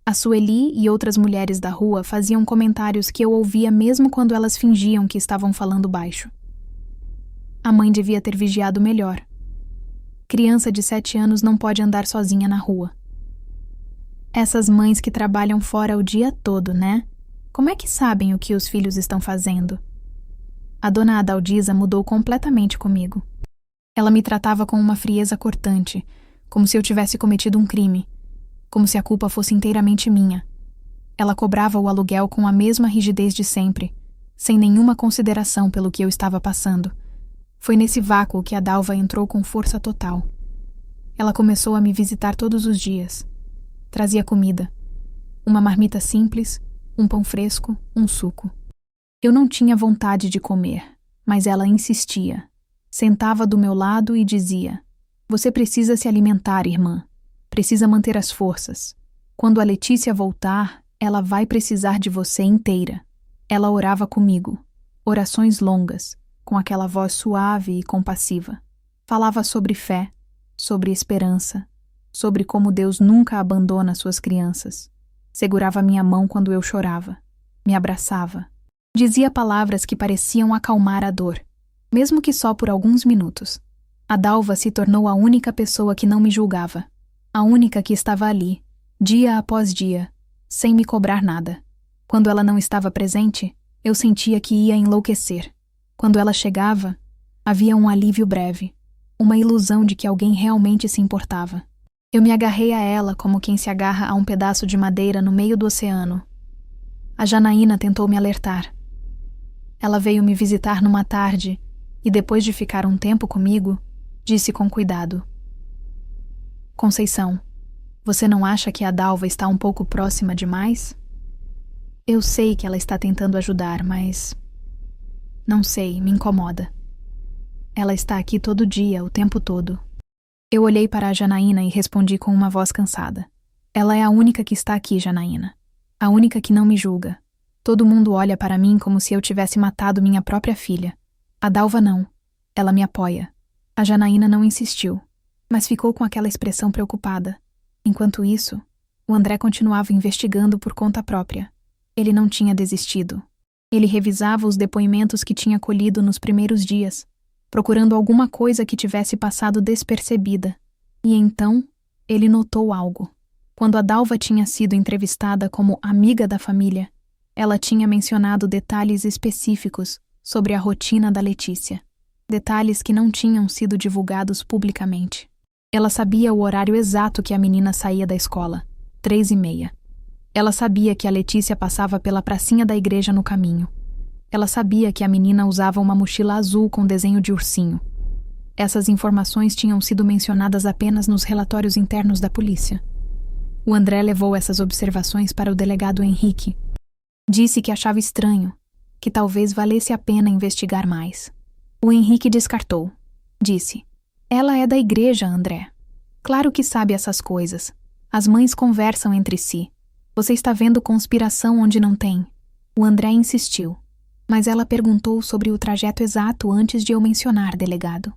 Speaker 1: A Sueli e outras mulheres da rua faziam comentários que eu ouvia mesmo quando elas fingiam que estavam falando baixo. A mãe devia ter vigiado melhor. Criança de 7 anos não pode andar sozinha na rua. Essas mães que trabalham fora o dia todo, né? Como é que sabem o que os filhos estão fazendo? A Dona Adalgisa mudou completamente comigo. Ela me tratava com uma frieza cortante, como se eu tivesse cometido um crime, como se a culpa fosse inteiramente minha. Ela cobrava o aluguel com a mesma rigidez de sempre, sem nenhuma consideração pelo que eu estava passando. Foi nesse vácuo que a Dalva entrou com força total. Ela começou a me visitar todos os dias. Trazia comida. Uma marmita simples, um pão fresco, um suco. Eu não tinha vontade de comer, mas ela insistia. Sentava do meu lado e dizia: "Você precisa se alimentar, irmã. Precisa manter as forças. Quando a Letícia voltar, ela vai precisar de você inteira." Ela orava comigo. Orações longas, com aquela voz suave e compassiva. Falava sobre fé, sobre esperança, sobre como Deus nunca abandona suas crianças. Segurava minha mão quando eu chorava, me abraçava. Dizia palavras que pareciam acalmar a dor, mesmo que só por alguns minutos. A Dalva se tornou a única pessoa que não me julgava, a única que estava ali, dia após dia, sem me cobrar nada. Quando ela não estava presente, eu sentia que ia enlouquecer. Quando ela chegava, havia um alívio breve, uma ilusão de que alguém realmente se importava. Eu me agarrei a ela como quem se agarra a um pedaço de madeira no meio do oceano. A Janaína tentou me alertar. Ela veio me visitar numa tarde e, depois de ficar um tempo comigo, disse com cuidado: Conceição, você não acha que a Dalva está um pouco próxima demais? Eu sei que ela está tentando ajudar, mas... não sei, me incomoda. Ela está aqui todo dia, o tempo todo. Eu olhei para a Janaína e respondi com uma voz cansada. Ela é a única que está aqui, Janaína. A única que não me julga. Todo mundo olha para mim como se eu tivesse matado minha própria filha. A Dalva não. Ela me apoia. A Janaína não insistiu, mas ficou com aquela expressão preocupada. Enquanto isso, o André continuava investigando por conta própria. Ele não tinha desistido. Ele revisava os depoimentos que tinha colhido nos primeiros dias, procurando alguma coisa que tivesse passado despercebida. E então, ele notou algo. Quando a Dalva tinha sido entrevistada como amiga da família, ela tinha mencionado detalhes específicos sobre a rotina da Letícia. Detalhes que não tinham sido divulgados publicamente. Ela sabia o horário exato que a menina saía da escola, 3h30. Ela sabia que a Letícia passava pela pracinha da igreja no caminho. Ela sabia que a menina usava uma mochila azul com desenho de ursinho. Essas informações tinham sido mencionadas apenas nos relatórios internos da polícia. O André levou essas observações para o delegado Henrique. Disse que achava estranho, que talvez valesse a pena investigar mais. O Henrique descartou. Disse: Ela é da igreja, André. Claro que sabe essas coisas. As mães conversam entre si. Você está vendo conspiração onde não tem. O André insistiu. Mas ela perguntou sobre o trajeto exato antes de eu mencionar, delegado.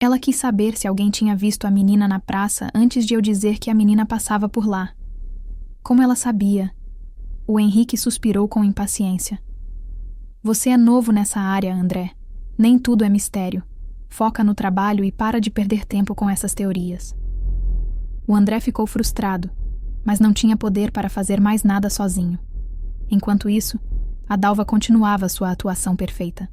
Speaker 1: Ela quis saber se alguém tinha visto a menina na praça antes de eu dizer que a menina passava por lá. Como ela sabia? O Henrique suspirou com impaciência. Você é novo nessa área, André. Nem tudo é mistério. Foca no trabalho e para de perder tempo com essas teorias. O André ficou frustrado, mas não tinha poder para fazer mais nada sozinho. Enquanto isso, a Dalva continuava sua atuação perfeita.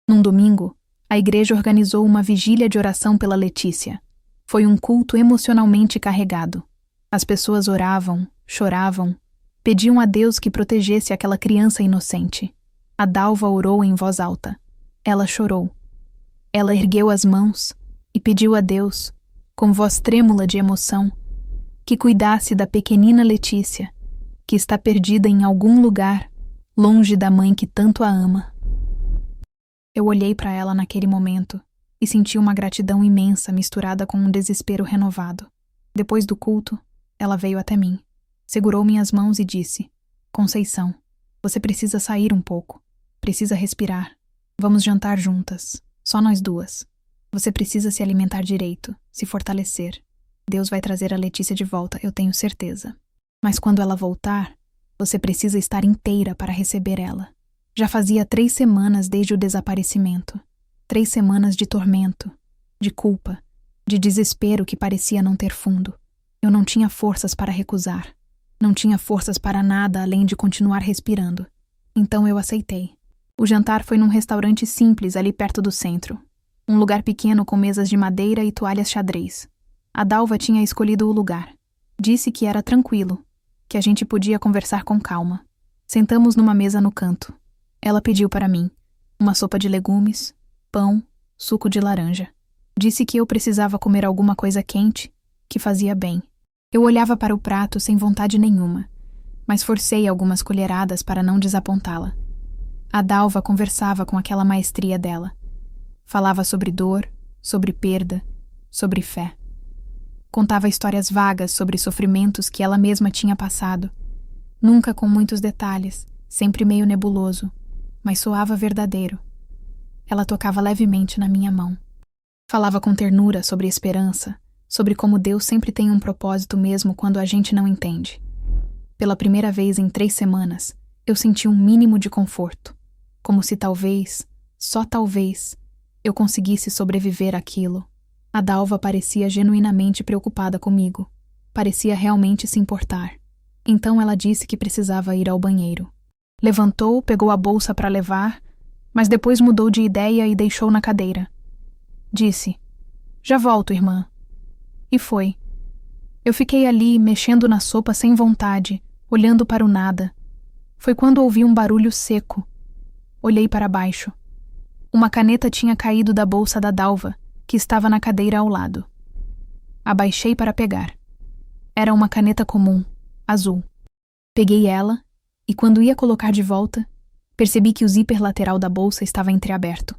Speaker 1: Num domingo, a igreja organizou uma vigília de oração pela Letícia. Foi um culto emocionalmente carregado. As pessoas oravam, choravam, pediam a Deus que protegesse aquela criança inocente. A Dalva orou em voz alta. Ela chorou. Ela ergueu as mãos e pediu a Deus, com voz trêmula de emoção, que cuidasse da pequenina Letícia, que está perdida em algum lugar, longe da mãe que tanto a ama. Eu olhei para ela naquele momento e senti uma gratidão imensa misturada com um desespero renovado. Depois do culto, ela veio até mim, segurou minhas mãos e disse: Conceição, você precisa sair um pouco. Precisa respirar. Vamos jantar juntas. Só nós duas. Você precisa se alimentar direito, se fortalecer. Deus vai trazer a Letícia de volta, eu tenho certeza. Mas quando ela voltar, você precisa estar inteira para receber ela. Já fazia 3 semanas desde o desaparecimento. 3 semanas de tormento, de culpa, de desespero que parecia não ter fundo. Eu não tinha forças para recusar. Não tinha forças para nada além de continuar respirando. Então eu aceitei. O jantar foi num restaurante simples ali perto do centro. Um lugar pequeno com mesas de madeira e toalhas xadrez. A Dalva tinha escolhido o lugar. Disse que era tranquilo, que a gente podia conversar com calma. Sentamos numa mesa no canto. Ela pediu para mim uma sopa de legumes, pão, suco de laranja. Disse que eu precisava comer alguma coisa quente, que fazia bem. Eu olhava para o prato sem vontade nenhuma, mas forcei algumas colheradas para não desapontá-la. A Dalva conversava com aquela maestria dela. Falava sobre dor, sobre perda, sobre fé. Contava histórias vagas sobre sofrimentos que ela mesma tinha passado. Nunca com muitos detalhes, sempre meio nebuloso, mas soava verdadeiro. Ela tocava levemente na minha mão. Falava com ternura sobre esperança, sobre como Deus sempre tem um propósito mesmo quando a gente não entende. Pela primeira vez em 3 semanas, eu senti um mínimo de conforto, como se talvez, só talvez, eu conseguisse sobreviver àquilo. A Dalva parecia genuinamente preocupada comigo. Parecia realmente se importar. Então ela disse que precisava ir ao banheiro. Levantou, pegou a bolsa para levar, mas depois mudou de ideia e deixou na cadeira. Disse: "Já volto, irmã." E foi. Eu fiquei ali, mexendo na sopa sem vontade, olhando para o nada. Foi quando ouvi um barulho seco. Olhei para baixo. Uma caneta tinha caído da bolsa da Dalva, que estava na cadeira ao lado. Abaixei para pegar. Era uma caneta comum, azul. Peguei ela e, quando ia colocar de volta, percebi que o zíper lateral da bolsa estava entreaberto.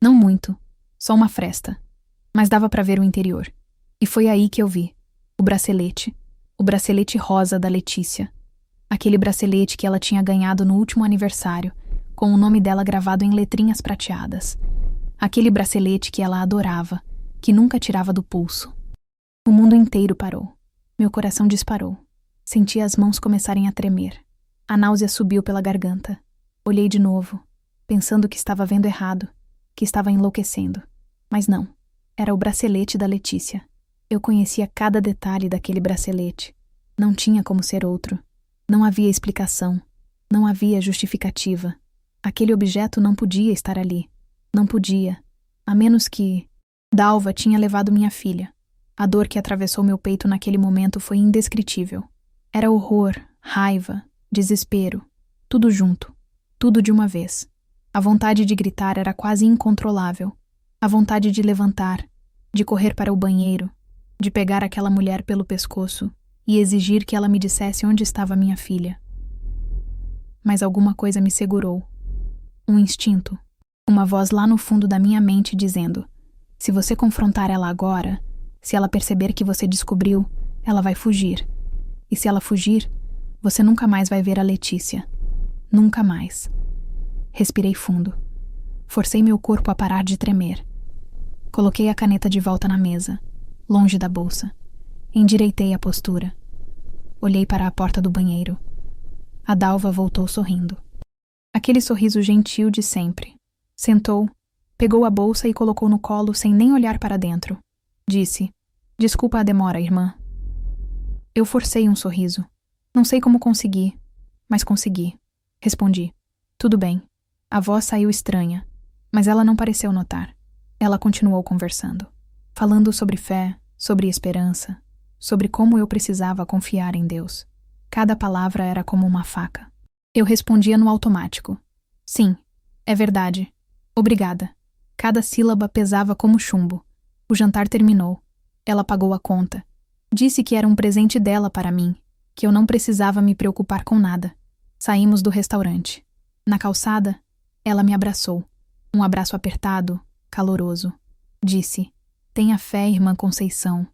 Speaker 1: Não muito, só uma fresta, mas dava para ver o interior. E foi aí que eu vi o bracelete rosa da Letícia. Aquele bracelete que ela tinha ganhado no último aniversário, com o nome dela gravado em letrinhas prateadas. Aquele bracelete que ela adorava, que nunca tirava do pulso. O mundo inteiro parou. Meu coração disparou. Senti as mãos começarem a tremer. A náusea subiu pela garganta. Olhei de novo, pensando que estava vendo errado, que estava enlouquecendo. Mas não, era o bracelete da Letícia. Eu conhecia cada detalhe daquele bracelete. Não tinha como ser outro. Não havia explicação. Não havia justificativa. Aquele objeto não podia estar ali. Não podia, a menos que... Dalva tinha levado minha filha. A dor que atravessou meu peito naquele momento foi indescritível. Era horror, raiva, desespero, tudo junto, tudo de uma vez. A vontade de gritar era quase incontrolável. A vontade de levantar, de correr para o banheiro, de pegar aquela mulher pelo pescoço e exigir que ela me dissesse onde estava minha filha. Mas alguma coisa me segurou. Um instinto. Uma voz lá no fundo da minha mente dizendo: se você confrontar ela agora, se ela perceber que você descobriu, ela vai fugir. E se ela fugir, você nunca mais vai ver a Letícia. Nunca mais. Respirei fundo. Forcei meu corpo a parar de tremer. Coloquei a caneta de volta na mesa, longe da bolsa. Endireitei a postura. Olhei para a porta do banheiro. A Dalva voltou sorrindo. Aquele sorriso gentil de sempre. Sentou, pegou a bolsa e colocou no colo sem nem olhar para dentro. Disse: "Desculpa a demora, irmã." Eu forcei um sorriso. Não sei como consegui, mas consegui. Respondi: "Tudo bem." A voz saiu estranha, mas ela não pareceu notar. Ela continuou conversando, falando sobre fé, sobre esperança, sobre como eu precisava confiar em Deus. Cada palavra era como uma faca. Eu respondia no automático: "Sim, é verdade. Obrigada." Cada sílaba pesava como chumbo. O jantar terminou. Ela pagou a conta. Disse que era um presente dela para mim, que eu não precisava me preocupar com nada. Saímos do restaurante. Na calçada, ela me abraçou. Um abraço apertado, caloroso. Disse: "Tenha fé, irmã Conceição.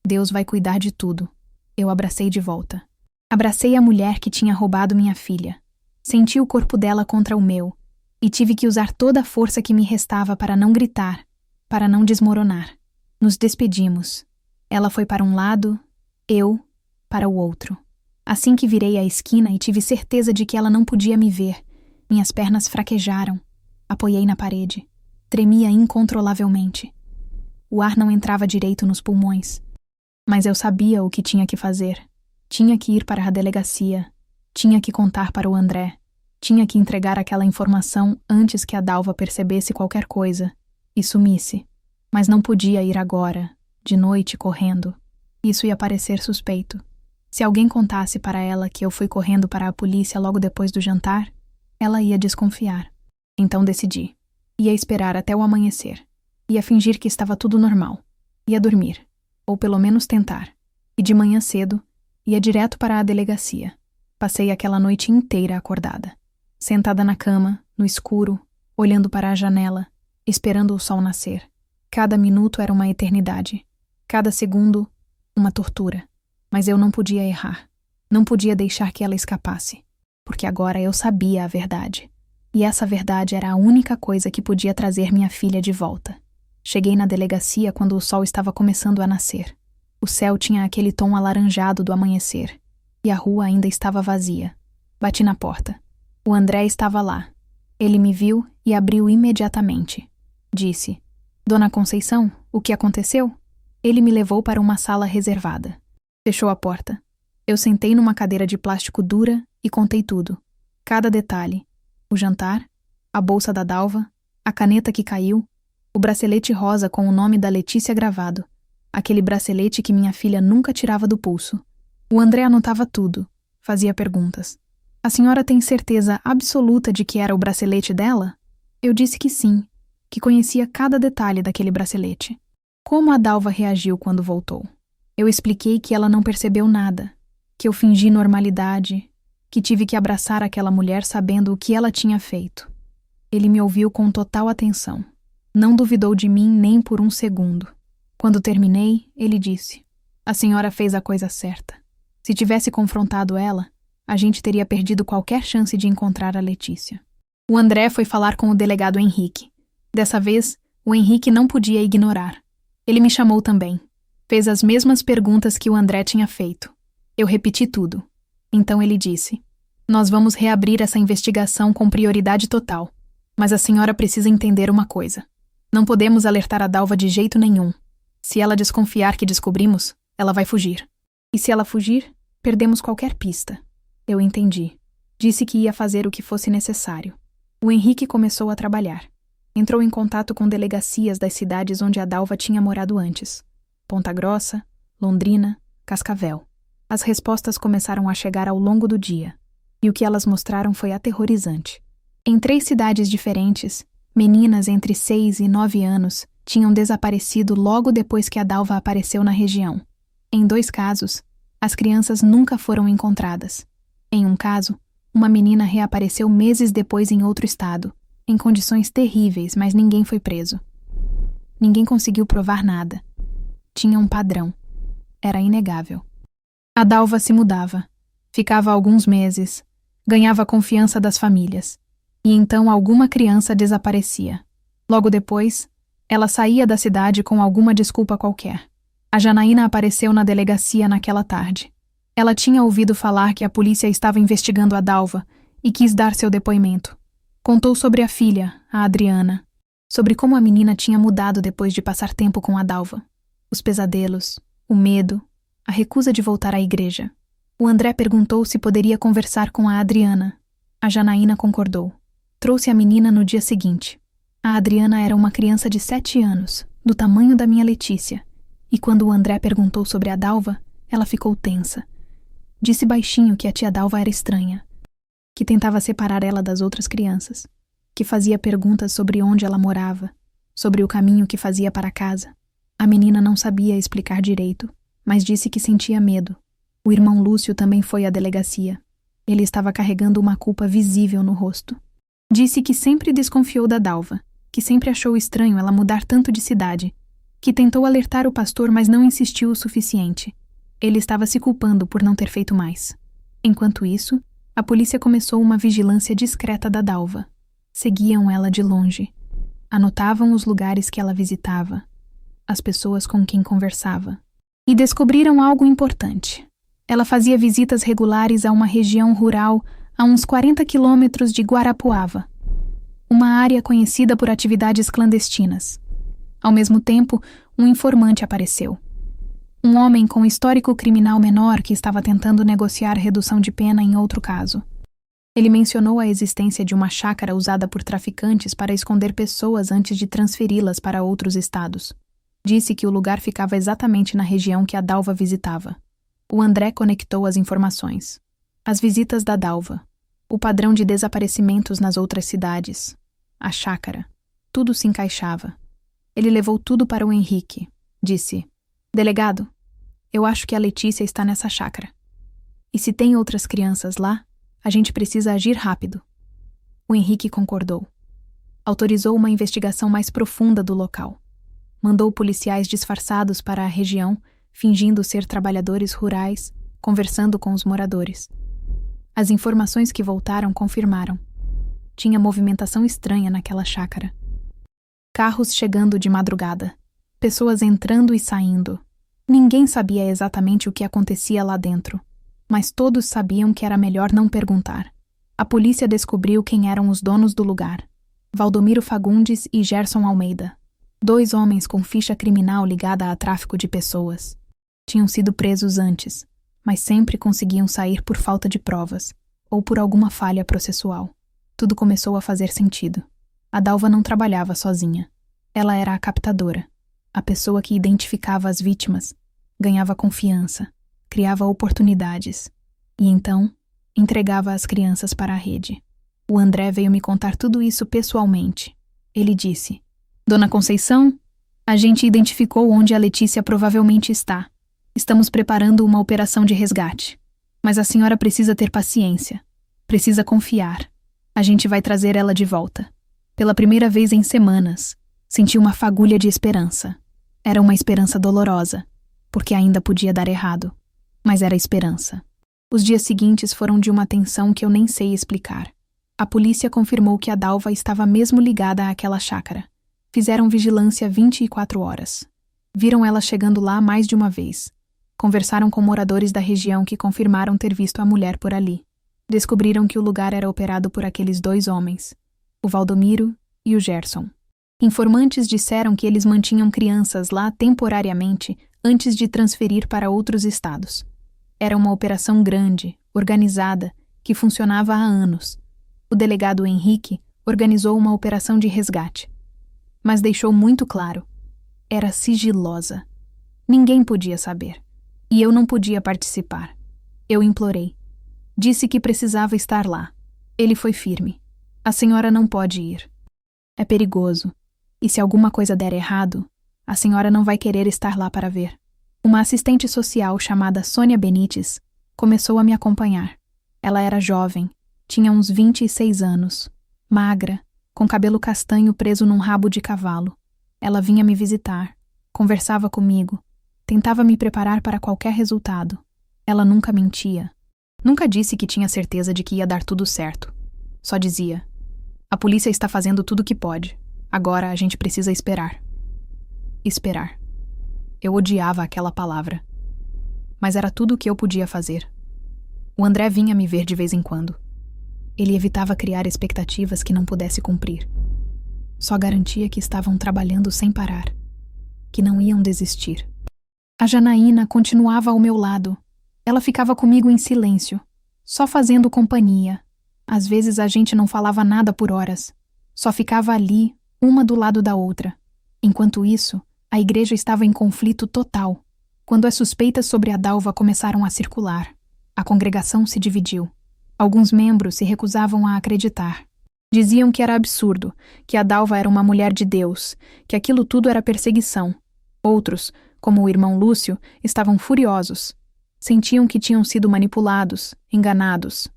Speaker 1: Deus vai cuidar de tudo." Eu abracei de volta. Abracei a mulher que tinha roubado minha filha. Senti o corpo dela contra o meu, e tive que usar toda a força que me restava para não gritar, para não desmoronar. Nos despedimos. Ela foi para um lado, eu para o outro. Assim que virei a esquina e tive certeza de que ela não podia me ver, minhas pernas fraquejaram. Apoiei na parede. Tremia incontrolavelmente. O ar não entrava direito nos pulmões. Mas eu sabia o que tinha que fazer. Tinha que ir para a delegacia. Tinha que contar para o André. Tinha que entregar aquela informação antes que a Dalva percebesse qualquer coisa e sumisse. Mas não podia ir agora, de noite, correndo. Isso ia parecer suspeito. Se alguém contasse para ela que eu fui correndo para a polícia logo depois do jantar, ela ia desconfiar. Então decidi. Ia esperar até o amanhecer. Ia fingir que estava tudo normal. Ia dormir. Ou pelo menos tentar. E de manhã cedo, ia direto para a delegacia. Passei aquela noite inteira acordada. Sentada na cama, no escuro, olhando para a janela, esperando o sol nascer. Cada minuto era uma eternidade. Cada segundo, uma tortura. Mas eu não podia errar. Não podia deixar que ela escapasse. Porque agora eu sabia a verdade. E essa verdade era a única coisa que podia trazer minha filha de volta. Cheguei na delegacia quando o sol estava começando a nascer. O céu tinha aquele tom alaranjado do amanhecer. E a rua ainda estava vazia. Bati na porta. O André estava lá. Ele me viu e abriu imediatamente. Disse: "Dona Conceição, o que aconteceu?" Ele me levou para uma sala reservada. Fechou a porta. Eu sentei numa cadeira de plástico dura e contei tudo. Cada detalhe. O jantar, a bolsa da Dalva, a caneta que caiu, o bracelete rosa com o nome da Letícia gravado, aquele bracelete que minha filha nunca tirava do pulso. O André anotava tudo, fazia perguntas. "A senhora tem certeza absoluta de que era o bracelete dela?" Eu disse que sim, que conhecia cada detalhe daquele bracelete. Como a Dalva reagiu quando voltou? Eu expliquei que ela não percebeu nada, que eu fingi normalidade, que tive que abraçar aquela mulher sabendo o que ela tinha feito. Ele me ouviu com total atenção. Não duvidou de mim nem por um segundo. Quando terminei, ele disse: "A senhora fez a coisa certa. Se tivesse confrontado ela, a gente teria perdido qualquer chance de encontrar a Letícia." O André foi falar com o delegado Henrique. Dessa vez, o Henrique não podia ignorar. Ele me chamou também. Fez as mesmas perguntas que o André tinha feito. Eu repeti tudo. Então ele disse: "Nós vamos reabrir essa investigação com prioridade total. Mas a senhora precisa entender uma coisa. Não podemos alertar a Dalva de jeito nenhum. Se ela desconfiar que descobrimos, ela vai fugir. E se ela fugir, perdemos qualquer pista." Eu entendi. Disse que ia fazer o que fosse necessário. O Henrique começou a trabalhar. Entrou em contato com delegacias das cidades onde a Dalva tinha morado antes: Ponta Grossa, Londrina, Cascavel. As respostas começaram a chegar ao longo do dia, e o que elas mostraram foi aterrorizante. Em 3 cidades diferentes, meninas entre 6 e 9 anos tinham desaparecido logo depois que a Dalva apareceu na região. Em 2 casos, as crianças nunca foram encontradas. Em um caso, uma menina reapareceu meses depois em outro estado, em condições terríveis, mas ninguém foi preso. Ninguém conseguiu provar nada. Tinha um padrão. Era inegável. A Dalva se mudava. Ficava alguns meses. Ganhava a confiança das famílias. E então alguma criança desaparecia. Logo depois, ela saía da cidade com alguma desculpa qualquer. A Janaína apareceu na delegacia naquela tarde. Ela tinha ouvido falar que a polícia estava investigando a Dalva e quis dar seu depoimento. Contou sobre a filha, a Adriana, sobre como a menina tinha mudado depois de passar tempo com a Dalva. Os pesadelos, o medo, a recusa de voltar à igreja. O André perguntou se poderia conversar com a Adriana. A Janaína concordou. Trouxe a menina no dia seguinte. A Adriana era uma criança de 7 anos, do tamanho da minha Letícia, e quando o André perguntou sobre a Dalva, ela ficou tensa. Disse baixinho que a tia Dalva era estranha, que tentava separar ela das outras crianças, que fazia perguntas sobre onde ela morava, sobre o caminho que fazia para casa. A menina não sabia explicar direito, mas disse que sentia medo. O irmão Lúcio também foi à delegacia. Ele estava carregando uma culpa visível no rosto. Disse que sempre desconfiou da Dalva, que sempre achou estranho ela mudar tanto de cidade, que tentou alertar o pastor, mas não insistiu o suficiente. Ele estava se culpando por não ter feito mais. Enquanto isso, a polícia começou uma vigilância discreta da Dalva. Seguiam ela de longe. Anotavam os lugares que ela visitava, as pessoas com quem conversava. E descobriram algo importante. Ela fazia visitas regulares a uma região rural a uns 40 quilômetros de Guarapuava, uma área conhecida por atividades clandestinas. Ao mesmo tempo, um informante apareceu. Um homem com histórico criminal menor que estava tentando negociar redução de pena em outro caso. Ele mencionou a existência de uma chácara usada por traficantes para esconder pessoas antes de transferi-las para outros estados. Disse que o lugar ficava exatamente na região que a Dalva visitava. O André conectou as informações. As visitas da Dalva, o padrão de desaparecimentos nas outras cidades, a chácara. Tudo se encaixava. Ele levou tudo para o Henrique. Disse: "Delegado, eu acho que a Letícia está nessa chácara. E se tem outras crianças lá, a gente precisa agir rápido." O Henrique concordou. Autorizou uma investigação mais profunda do local. Mandou policiais disfarçados para a região, fingindo ser trabalhadores rurais, conversando com os moradores. As informações que voltaram confirmaram. Tinha movimentação estranha naquela chácara. Carros chegando de madrugada. Pessoas entrando e saindo. Ninguém sabia exatamente o que acontecia lá dentro, mas todos sabiam que era melhor não perguntar. A polícia descobriu quem eram os donos do lugar: Valdomiro Fagundes e Gerson Almeida. 2 homens com ficha criminal ligada a tráfico de pessoas. Tinham sido presos antes, mas sempre conseguiam sair por falta de provas ou por alguma falha processual. Tudo começou a fazer sentido. A Dalva não trabalhava sozinha. Ela era a captadora, a pessoa que identificava as vítimas, ganhava confiança, criava oportunidades e então entregava as crianças para a rede. O André veio me contar tudo isso pessoalmente. Ele disse: Dona Conceição, a gente identificou onde a Letícia provavelmente está. Estamos preparando uma operação de resgate. Mas a senhora precisa ter paciência. Precisa confiar. A gente vai trazer ela de volta. Pela primeira vez em semanas, senti uma fagulha de esperança. Era uma esperança dolorosa, porque ainda podia dar errado. Mas era esperança. Os dias seguintes foram de uma tensão que eu nem sei explicar. A polícia confirmou que a Dalva estava mesmo ligada àquela chácara. Fizeram vigilância 24 horas. Viram ela chegando lá mais de uma vez. Conversaram com moradores da região que confirmaram ter visto a mulher por ali. Descobriram que o lugar era operado por aqueles 2 homens, o Valdomiro e o Gerson. Informantes disseram que eles mantinham crianças lá temporariamente antes de transferir para outros estados. Era uma operação grande, organizada, que funcionava há anos. O delegado Henrique organizou uma operação de resgate. Mas deixou muito claro: era sigilosa. Ninguém podia saber. E eu não podia participar. Eu implorei. Disse que precisava estar lá. Ele foi firme. A senhora não pode ir. É perigoso. E se alguma coisa der errado, a senhora não vai querer estar lá para ver. Uma assistente social chamada Sônia Benites começou a me acompanhar. Ela era jovem, tinha uns 26 anos, magra, com cabelo castanho preso num rabo de cavalo. Ela vinha me visitar, conversava comigo, tentava me preparar para qualquer resultado. Ela nunca mentia. Nunca disse que tinha certeza de que ia dar tudo certo. Só dizia: a polícia está fazendo tudo o que pode. Agora a gente precisa esperar. Esperar. Eu odiava aquela palavra. Mas era tudo o que eu podia fazer. O André vinha me ver de vez em quando. Ele evitava criar expectativas que não pudesse cumprir. Só garantia que estavam trabalhando sem parar, que não iam desistir. A Janaína continuava ao meu lado. Ela ficava comigo em silêncio, só fazendo companhia. Às vezes a gente não falava nada por horas. Só ficava ali, uma do lado da outra. Enquanto isso, a igreja estava em conflito total. Quando as suspeitas sobre a Dalva começaram a circular, a congregação se dividiu. Alguns membros se recusavam a acreditar. Diziam que era absurdo, que a Dalva era uma mulher de Deus, que aquilo tudo era perseguição. Outros, como o irmão Lúcio, estavam furiosos. Sentiam que tinham sido manipulados, enganados.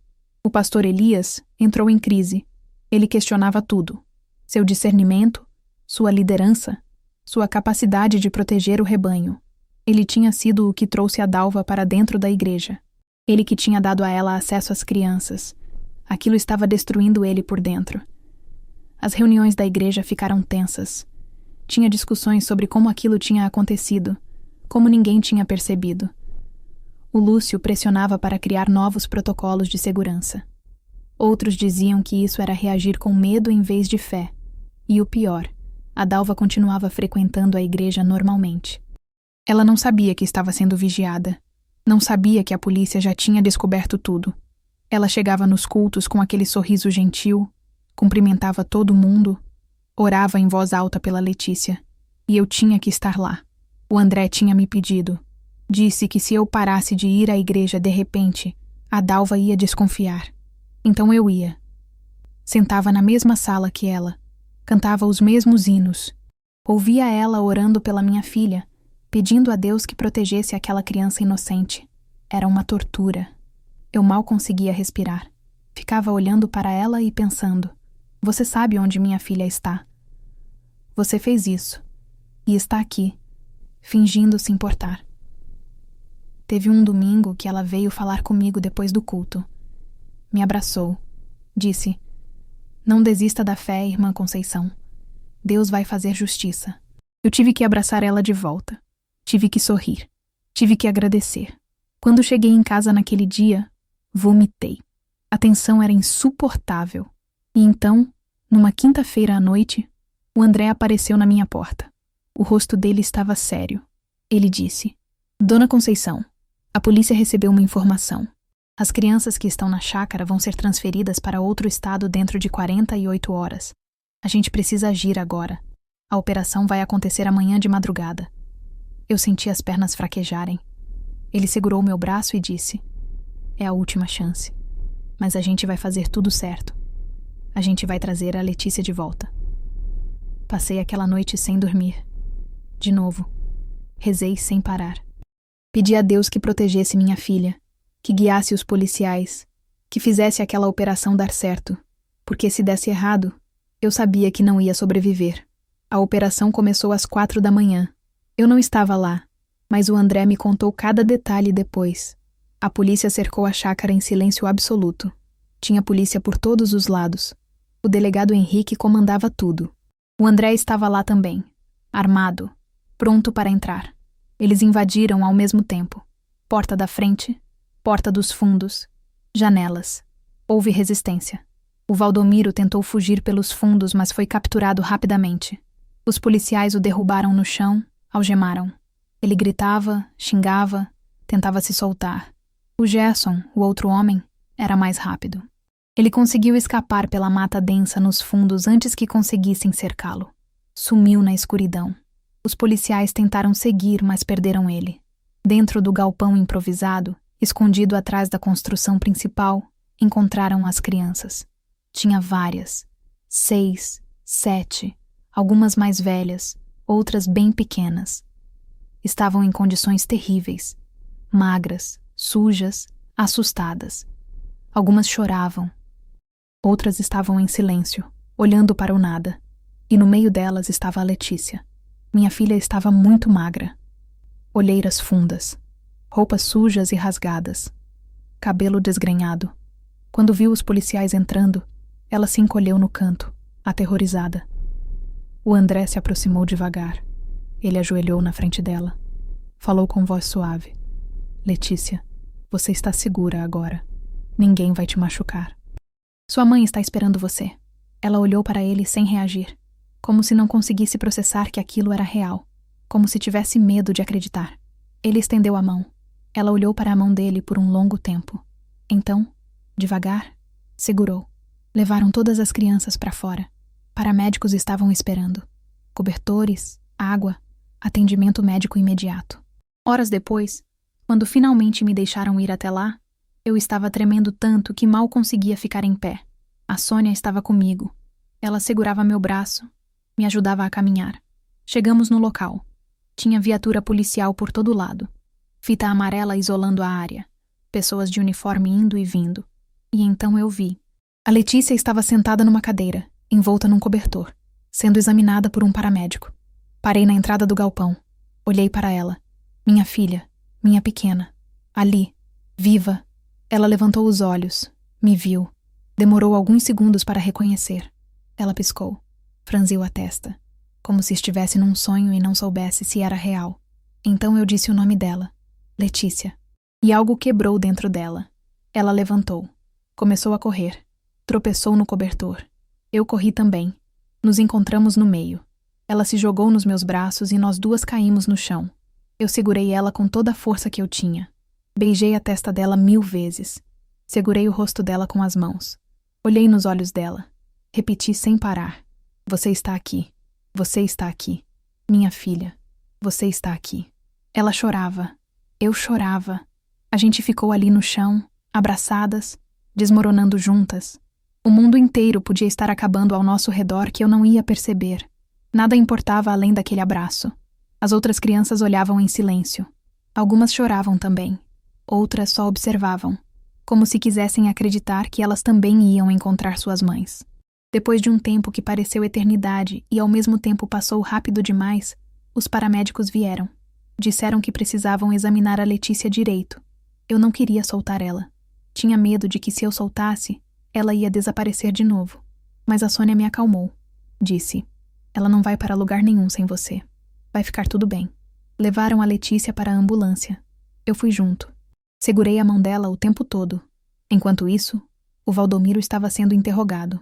Speaker 1: O pastor Elias entrou em crise. Ele questionava tudo: seu discernimento, sua liderança, sua capacidade de proteger o rebanho. Ele tinha sido o que trouxe a Dalva para dentro da igreja. Ele que tinha dado a ela acesso às crianças. Aquilo estava destruindo ele por dentro. As reuniões da igreja ficaram tensas. Tinha discussões sobre como aquilo tinha acontecido, como ninguém tinha percebido. O Lúcio pressionava para criar novos protocolos de segurança. Outros diziam que isso era reagir com medo em vez de fé. E o pior, a Dalva continuava frequentando a igreja normalmente. Ela não sabia que estava sendo vigiada. Não sabia que a polícia já tinha descoberto tudo. Ela chegava nos cultos com aquele sorriso gentil, cumprimentava todo mundo, orava em voz alta pela Letícia. E eu tinha que estar lá. O André tinha me pedido. Disse que se eu parasse de ir à igreja de repente, a Dalva ia desconfiar. Então eu ia. Sentava na mesma sala que ela. Cantava os mesmos hinos. Ouvia ela orando pela minha filha, pedindo a Deus que protegesse aquela criança inocente. Era uma tortura. Eu mal conseguia respirar. Ficava olhando para ela e pensando: você sabe onde minha filha está. Você fez isso. E está aqui, fingindo se importar. Teve um domingo que ela veio falar comigo depois do culto. Me abraçou. Disse: Não desista da fé, irmã Conceição. Deus vai fazer justiça. Eu tive que abraçar ela de volta. Tive que sorrir. Tive que agradecer. Quando cheguei em casa naquele dia, vomitei. A tensão era insuportável. E então, numa quinta-feira à noite, o André apareceu na minha porta. O rosto dele estava sério. Ele disse: Dona Conceição, a polícia recebeu uma informação. As crianças que estão na chácara vão ser transferidas para outro estado dentro de 48 horas. A gente precisa agir agora. A operação vai acontecer amanhã de madrugada. Eu senti as pernas fraquejarem. Ele segurou meu braço e disse: É a última chance. Mas a gente vai fazer tudo certo. A gente vai trazer a Letícia de volta. Passei aquela noite sem dormir. De novo. Rezei sem parar. Pedi a Deus que protegesse minha filha, que guiasse os policiais, que fizesse aquela operação dar certo, porque se desse errado, eu sabia que não ia sobreviver. A operação começou às 4 da manhã. Eu não estava lá, mas o André me contou cada detalhe depois. A polícia cercou a chácara em silêncio absoluto. Tinha polícia por todos os lados. O delegado Henrique comandava tudo. O André estava lá também, armado, pronto para entrar. Eles invadiram ao mesmo tempo. Porta da frente, porta dos fundos, janelas. Houve resistência. O Valdomiro tentou fugir pelos fundos, mas foi capturado rapidamente. Os policiais o derrubaram no chão, algemaram. Ele gritava, xingava, tentava se soltar. O Gerson, o outro homem, era mais rápido. Ele conseguiu escapar pela mata densa nos fundos antes que conseguissem cercá-lo. Sumiu na escuridão. Os policiais tentaram seguir, mas perderam ele. Dentro do galpão improvisado, escondido atrás da construção principal, encontraram as crianças. Tinha várias. 6, 7, algumas mais velhas, outras bem pequenas. Estavam em condições terríveis. Magras, sujas, assustadas. Algumas choravam. Outras estavam em silêncio, olhando para o nada. E no meio delas estava a Letícia. Minha filha estava muito magra. Olheiras fundas. Roupas sujas e rasgadas. Cabelo desgrenhado. Quando viu os policiais entrando, ela se encolheu no canto, aterrorizada. O André se aproximou devagar. Ele ajoelhou na frente dela. Falou com voz suave. Letícia, você está segura agora. Ninguém vai te machucar. Sua mãe está esperando você. Ela olhou para ele sem reagir, como se não conseguisse processar que aquilo era real, como se tivesse medo de acreditar. Ele estendeu a mão. Ela olhou para a mão dele por um longo tempo. Então, devagar, segurou. Levaram todas as crianças para fora. Paramédicos estavam esperando. Cobertores, água, atendimento médico imediato. Horas depois, quando finalmente me deixaram ir até lá, eu estava tremendo tanto que mal conseguia ficar em pé. A Sônia estava comigo. Ela segurava meu braço, me ajudava a caminhar. Chegamos no local. Tinha viatura policial por todo lado. Fita amarela isolando a área. Pessoas de uniforme indo e vindo. E então eu vi. A Letícia estava sentada numa cadeira, envolta num cobertor, sendo examinada por um paramédico. Parei na entrada do galpão. Olhei para ela. Minha filha, minha pequena. Ali, viva. Ela levantou os olhos, me viu. Demorou alguns segundos para reconhecer. Ela piscou, franziu a testa, como se estivesse num sonho e não soubesse se era real. Então eu disse o nome dela, Letícia. E algo quebrou dentro dela. Ela levantou, começou a correr, tropeçou no cobertor. Eu corri também. Nos encontramos no meio. Ela se jogou nos meus braços e nós duas caímos no chão. Eu segurei ela com toda a força que eu tinha. Beijei a testa dela 1000 vezes. Segurei o rosto dela com as mãos. Olhei nos olhos dela. Repeti sem parar. Você está aqui. Você está aqui. Minha filha. Você está aqui. Ela chorava. Eu chorava. A gente ficou ali no chão, abraçadas, desmoronando juntas. O mundo inteiro podia estar acabando ao nosso redor que eu não ia perceber. Nada importava além daquele abraço. As outras crianças olhavam em silêncio. Algumas choravam também. Outras só observavam, como se quisessem acreditar que elas também iam encontrar suas mães. Depois de um tempo que pareceu eternidade e ao mesmo tempo passou rápido demais, os paramédicos vieram. Disseram que precisavam examinar a Letícia direito. Eu não queria soltar ela. Tinha medo de que se eu soltasse, ela ia desaparecer de novo. Mas a Sônia me acalmou. Disse: ela não vai para lugar nenhum sem você. Vai ficar tudo bem. Levaram a Letícia para a ambulância. Eu fui junto. Segurei a mão dela o tempo todo. Enquanto isso, o Valdomiro estava sendo interrogado.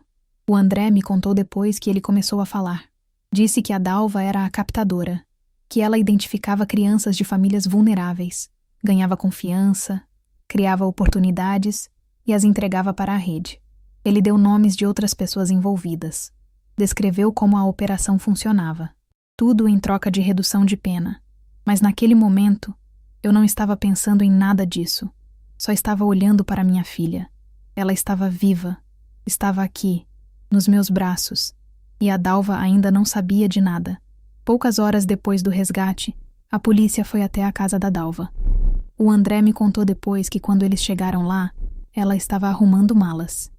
Speaker 1: O André me contou depois que ele começou a falar. Disse que a Dalva era a captadora, que ela identificava crianças de famílias vulneráveis, ganhava confiança, criava oportunidades e as entregava para a rede. Ele deu nomes de outras pessoas envolvidas. Descreveu como a operação funcionava. Tudo em troca de redução de pena. Mas naquele momento, eu não estava pensando em nada disso. Só estava olhando para minha filha. Ela estava viva. Estava aqui, nos meus braços. E a Dalva ainda não sabia de nada. Poucas horas depois do resgate, a polícia foi até a casa da Dalva. O André me contou depois que quando eles chegaram lá, ela estava arrumando malas.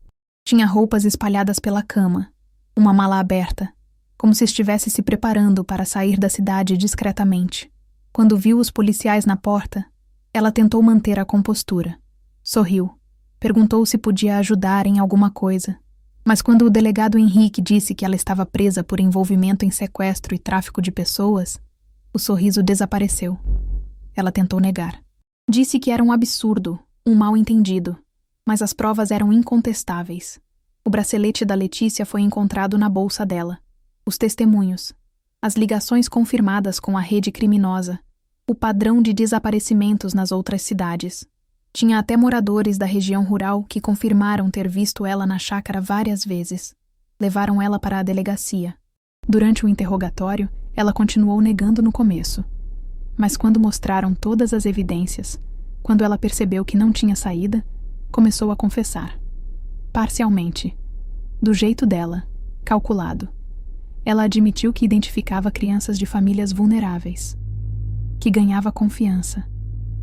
Speaker 1: Tinha roupas espalhadas pela cama, uma mala aberta, como se estivesse se preparando para sair da cidade discretamente. Quando viu os policiais na porta, ela tentou manter a compostura. Sorriu. Perguntou se podia ajudar em alguma coisa. Mas quando o delegado Henrique disse que ela estava presa por envolvimento em sequestro e tráfico de pessoas, o sorriso desapareceu. Ela tentou negar. Disse que era um absurdo, um mal-entendido, mas as provas eram incontestáveis. O bracelete da Letícia foi encontrado na bolsa dela. Os testemunhos, as ligações confirmadas com a rede criminosa, o padrão de desaparecimentos nas outras cidades. Tinha até moradores da região rural que confirmaram ter visto ela na chácara várias vezes. Levaram ela para a delegacia. Durante o interrogatório, ela continuou negando no começo. Mas quando mostraram todas as evidências, quando ela percebeu que não tinha saída, começou a confessar. Parcialmente. Do jeito dela, calculado. Ela admitiu que identificava crianças de famílias vulneráveis, que ganhava confiança,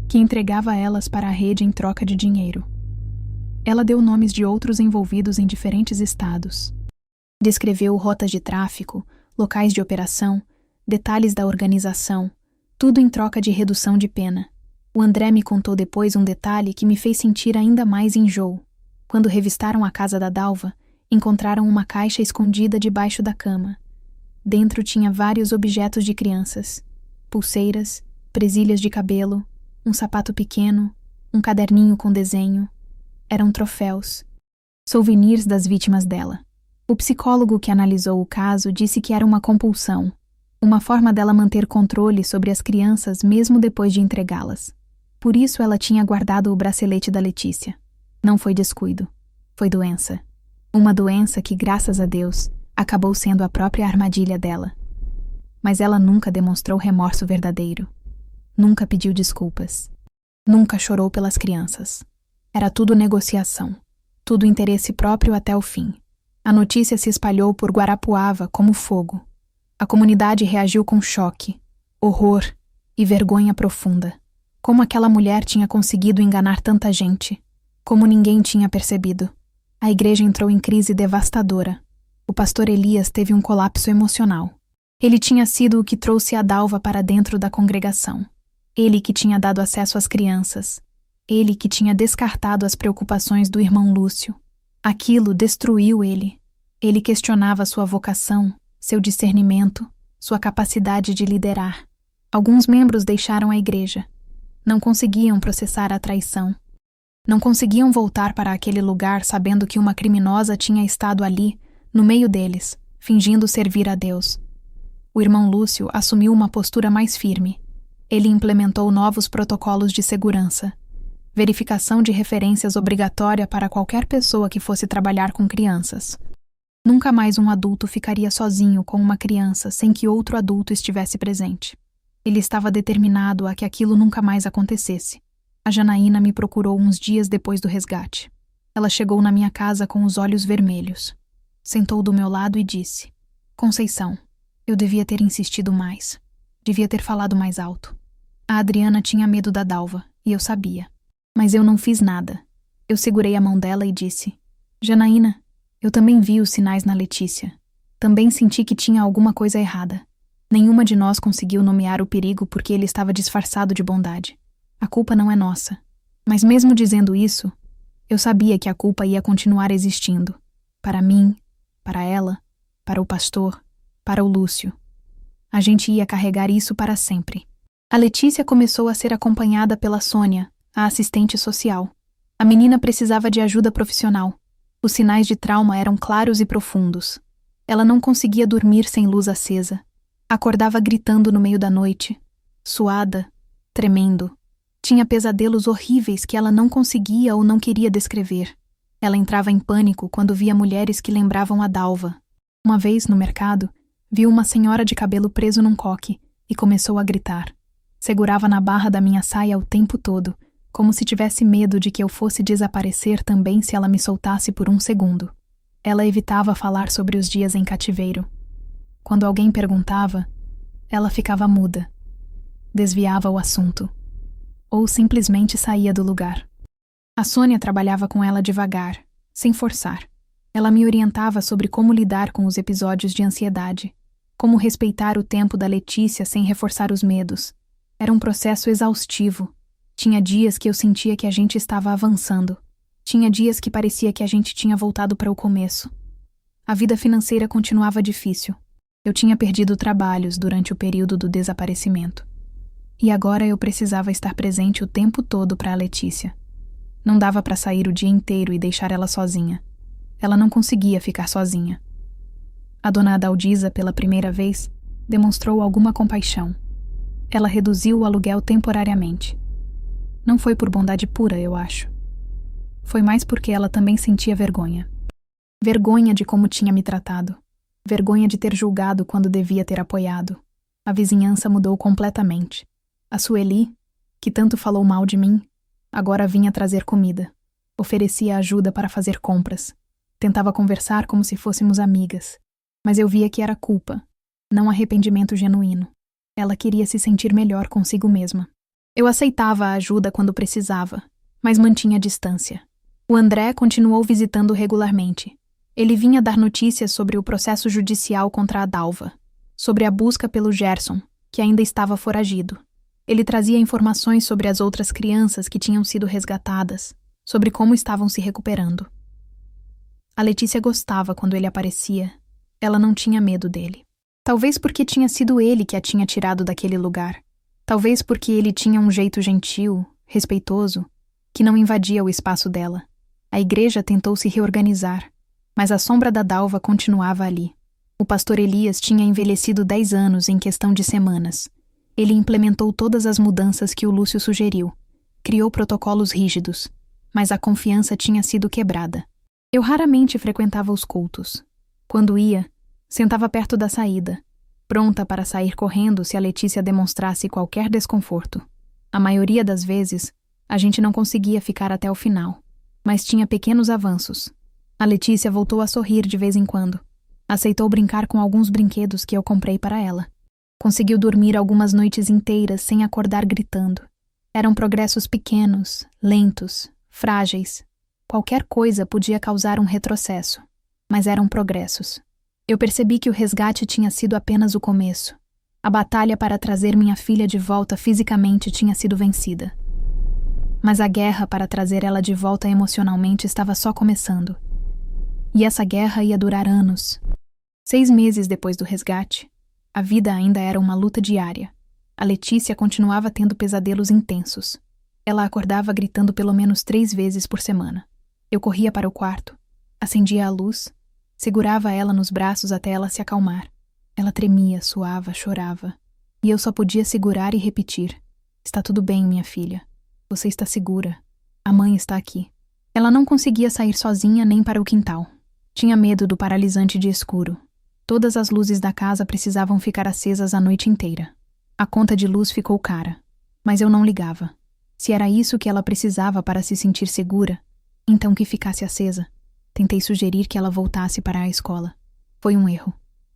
Speaker 1: que entregava elas para a rede em troca de dinheiro. Ela deu nomes de outros envolvidos em diferentes estados. Descreveu rotas de tráfico, locais de operação, detalhes da organização, tudo em troca de redução de pena. O André me contou depois um detalhe que me fez sentir ainda mais enjoo. Quando revistaram a casa da Dalva, encontraram uma caixa escondida debaixo da cama. Dentro tinha vários objetos de crianças. Pulseiras, presilhas de cabelo, um sapato pequeno, um caderninho com desenho. Eram troféus, souvenirs das vítimas dela. O psicólogo que analisou o caso disse que era uma compulsão, uma forma dela manter controle sobre as crianças mesmo depois de entregá-las. Por isso ela tinha guardado o bracelete da Letícia. Não foi descuido, foi doença. Uma doença que, graças a Deus, acabou sendo a própria armadilha dela. Mas ela nunca demonstrou remorso verdadeiro. Nunca pediu desculpas. Nunca chorou pelas crianças. Era tudo negociação. Tudo interesse próprio até o fim. A notícia se espalhou por Guarapuava como fogo. A comunidade reagiu com choque, horror e vergonha profunda. Como aquela mulher tinha conseguido enganar tanta gente. Como ninguém tinha percebido. A igreja entrou em crise devastadora. O pastor Elias teve um colapso emocional. Ele tinha sido o que trouxe a Dalva para dentro da congregação. Ele que tinha dado acesso às crianças. Ele que tinha descartado as preocupações do irmão Lúcio. Aquilo destruiu ele. Ele questionava sua vocação, seu discernimento, sua capacidade de liderar. Alguns membros deixaram a igreja. Não conseguiam processar a traição. Não conseguiam voltar para aquele lugar sabendo que uma criminosa tinha estado ali, no meio deles, fingindo servir a Deus. O irmão Lúcio assumiu uma postura mais firme. Ele implementou novos protocolos de segurança. Verificação de referências obrigatória para qualquer pessoa que fosse trabalhar com crianças. Nunca mais um adulto ficaria sozinho com uma criança sem que outro adulto estivesse presente. Ele estava determinado a que aquilo nunca mais acontecesse. A Janaína me procurou uns dias depois do resgate. Ela chegou na minha casa com os olhos vermelhos. Sentou do meu lado e disse: Conceição, eu devia ter insistido mais. Devia ter falado mais alto. A Adriana tinha medo da Dalva, e eu sabia. Mas eu não fiz nada. Eu segurei a mão dela e disse: Janaína, eu também vi os sinais na Letícia. Também senti que tinha alguma coisa errada. Nenhuma de nós conseguiu nomear o perigo porque ele estava disfarçado de bondade. A culpa não é nossa. Mas mesmo dizendo isso, eu sabia que a culpa ia continuar existindo. Para mim, para ela, para o pastor, para o Lúcio. A gente ia carregar isso para sempre. A Letícia começou a ser acompanhada pela Sônia, a assistente social. A menina precisava de ajuda profissional. Os sinais de trauma eram claros e profundos. Ela não conseguia dormir sem luz acesa. Acordava gritando no meio da noite, suada, tremendo. Tinha pesadelos horríveis que ela não conseguia ou não queria descrever. Ela entrava em pânico quando via mulheres que lembravam a Dalva. Uma vez, no mercado, viu uma senhora de cabelo preso num coque e começou a gritar. Segurava na barra da minha saia o tempo todo, como se tivesse medo de que eu fosse desaparecer também se ela me soltasse por um segundo. Ela evitava falar sobre os dias em cativeiro. Quando alguém perguntava, ela ficava muda. Desviava o assunto. Ou simplesmente saía do lugar. A Sônia trabalhava com ela devagar, sem forçar. Ela me orientava sobre como lidar com os episódios de ansiedade, como respeitar o tempo da Letícia sem reforçar os medos. Era um processo exaustivo. Tinha dias que eu sentia que a gente estava avançando. Tinha dias que parecia que a gente tinha voltado para o começo. A vida financeira continuava difícil. Eu tinha perdido trabalhos durante o período do desaparecimento. E agora eu precisava estar presente o tempo todo para a Letícia. Não dava para sair o dia inteiro e deixar ela sozinha. Ela não conseguia ficar sozinha. A dona Adalgisa, pela primeira vez, demonstrou alguma compaixão. Ela reduziu o aluguel temporariamente. Não foi por bondade pura, eu acho. Foi mais porque ela também sentia vergonha. Vergonha de como tinha me tratado. Vergonha de ter julgado quando devia ter apoiado. A vizinhança mudou completamente. A Sueli, que tanto falou mal de mim, agora vinha trazer comida. Oferecia ajuda para fazer compras. Tentava conversar como se fôssemos amigas. Mas eu via que era culpa, não arrependimento genuíno. Ela queria se sentir melhor consigo mesma. Eu aceitava a ajuda quando precisava, mas mantinha distância. O André continuou visitando regularmente. Ele vinha dar notícias sobre o processo judicial contra a Dalva, sobre a busca pelo Gerson, que ainda estava foragido. Ele trazia informações sobre as outras crianças que tinham sido resgatadas, sobre como estavam se recuperando. A Letícia gostava quando ele aparecia. Ela não tinha medo dele. Talvez porque tinha sido ele que a tinha tirado daquele lugar. Talvez porque ele tinha um jeito gentil, respeitoso, que não invadia o espaço dela. A igreja tentou se reorganizar, mas a sombra da Dalva continuava ali. O pastor Elias tinha envelhecido 10 anos em questão de semanas. Ele implementou todas as mudanças que o Lúcio sugeriu. Criou protocolos rígidos, mas a confiança tinha sido quebrada. Eu raramente frequentava os cultos. Quando ia, sentava perto da saída, pronta para sair correndo se a Letícia demonstrasse qualquer desconforto. A maioria das vezes, a gente não conseguia ficar até o final, mas tinha pequenos avanços. A Letícia voltou a sorrir de vez em quando. Aceitou brincar com alguns brinquedos que eu comprei para ela. Conseguiu dormir algumas noites inteiras sem acordar gritando. Eram progressos pequenos, lentos, frágeis. Qualquer coisa podia causar um retrocesso, mas eram progressos. Eu percebi que o resgate tinha sido apenas o começo. A batalha para trazer minha filha de volta fisicamente tinha sido vencida. Mas a guerra para trazer ela de volta emocionalmente estava só começando. E essa guerra ia durar anos. 6 meses depois do resgate, a vida ainda era uma luta diária. A Letícia continuava tendo pesadelos intensos. Ela acordava gritando pelo menos 3 vezes por semana. Eu corria para o quarto, acendia a luz, segurava ela nos braços até ela se acalmar. Ela tremia, suava, chorava. E eu só podia segurar e repetir: "Está tudo bem, minha filha. Você está segura. A mãe está aqui." Ela não conseguia sair sozinha nem para o quintal. Tinha medo do paralisante de escuro. Todas as luzes da casa precisavam ficar acesas a noite inteira. A conta de luz ficou cara, mas eu não ligava. Se era isso que ela precisava para se sentir segura, então que ficasse acesa. Tentei sugerir que ela voltasse para a escola. Foi um erro.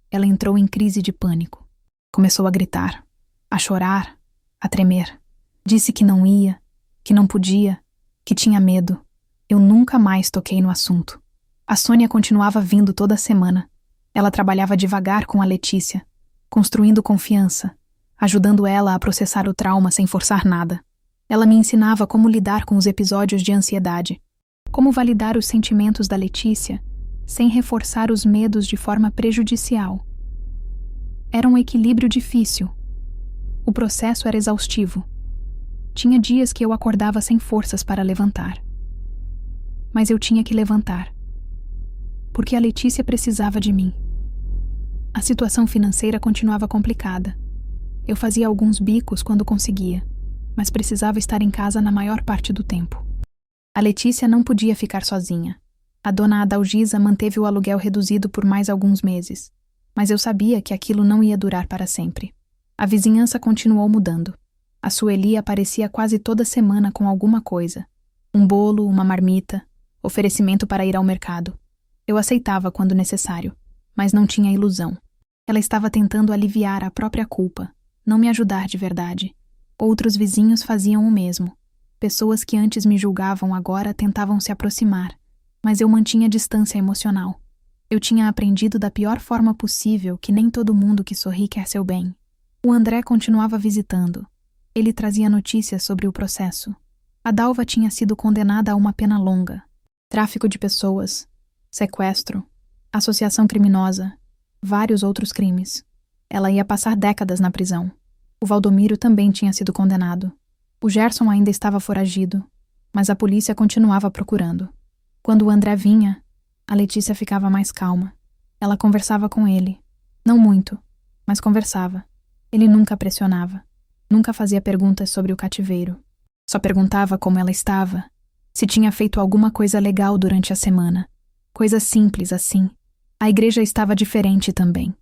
Speaker 1: Ela entrou em crise de pânico. Começou a gritar, a chorar, a tremer. Disse que não ia, que não podia, que tinha medo. Eu nunca mais toquei no assunto. A Sônia continuava vindo toda semana. Ela trabalhava devagar com a Letícia, construindo confiança, ajudando ela a processar o trauma sem forçar nada. Ela me ensinava como lidar com os episódios de ansiedade, como validar os sentimentos da Letícia, sem reforçar os medos de forma prejudicial. Era um equilíbrio difícil. O processo era exaustivo. Tinha dias que eu acordava sem forças para levantar. Mas eu tinha que levantar. Porque a Letícia precisava de mim. A situação financeira continuava complicada. Eu fazia alguns bicos quando conseguia, mas precisava estar em casa na maior parte do tempo. A Letícia não podia ficar sozinha. A dona Adalgisa manteve o aluguel reduzido por mais alguns meses, mas eu sabia que aquilo não ia durar para sempre. A vizinhança continuou mudando. A Sueli aparecia quase toda semana com alguma coisa. Um bolo, uma marmita, oferecimento para ir ao mercado. Eu aceitava quando necessário, mas não tinha ilusão. Ela estava tentando aliviar a própria culpa, não me ajudar de verdade. Outros vizinhos faziam o mesmo. Pessoas que antes me julgavam agora tentavam se aproximar, mas eu mantinha distância emocional. Eu tinha aprendido da pior forma possível que nem todo mundo que sorri quer seu bem. O André continuava visitando. Ele trazia notícias sobre o processo. A Dalva tinha sido condenada a uma pena longa. Tráfico de pessoas, sequestro, associação criminosa, vários outros crimes. Ela ia passar décadas na prisão. O Valdomiro também tinha sido condenado. O Gerson ainda estava foragido, mas a polícia continuava procurando. Quando o André vinha, a Letícia ficava mais calma. Ela conversava com ele. Não muito, mas conversava. Ele nunca pressionava. Nunca fazia perguntas sobre o cativeiro. Só perguntava como ela estava, se tinha feito alguma coisa legal durante a semana. Coisas simples assim. A igreja estava diferente também.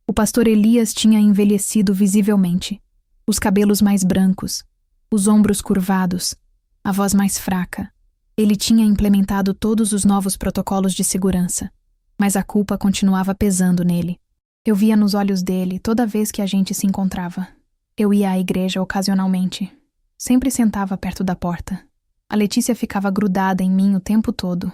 Speaker 1: O pastor Elias tinha envelhecido visivelmente. Os cabelos mais brancos, os ombros curvados, a voz mais fraca. Ele tinha implementado todos os novos protocolos de segurança, mas a culpa continuava pesando nele. Eu via nos olhos dele toda vez que a gente se encontrava. Eu ia à igreja ocasionalmente. Sempre sentava perto da porta. A Letícia ficava grudada em mim o tempo todo.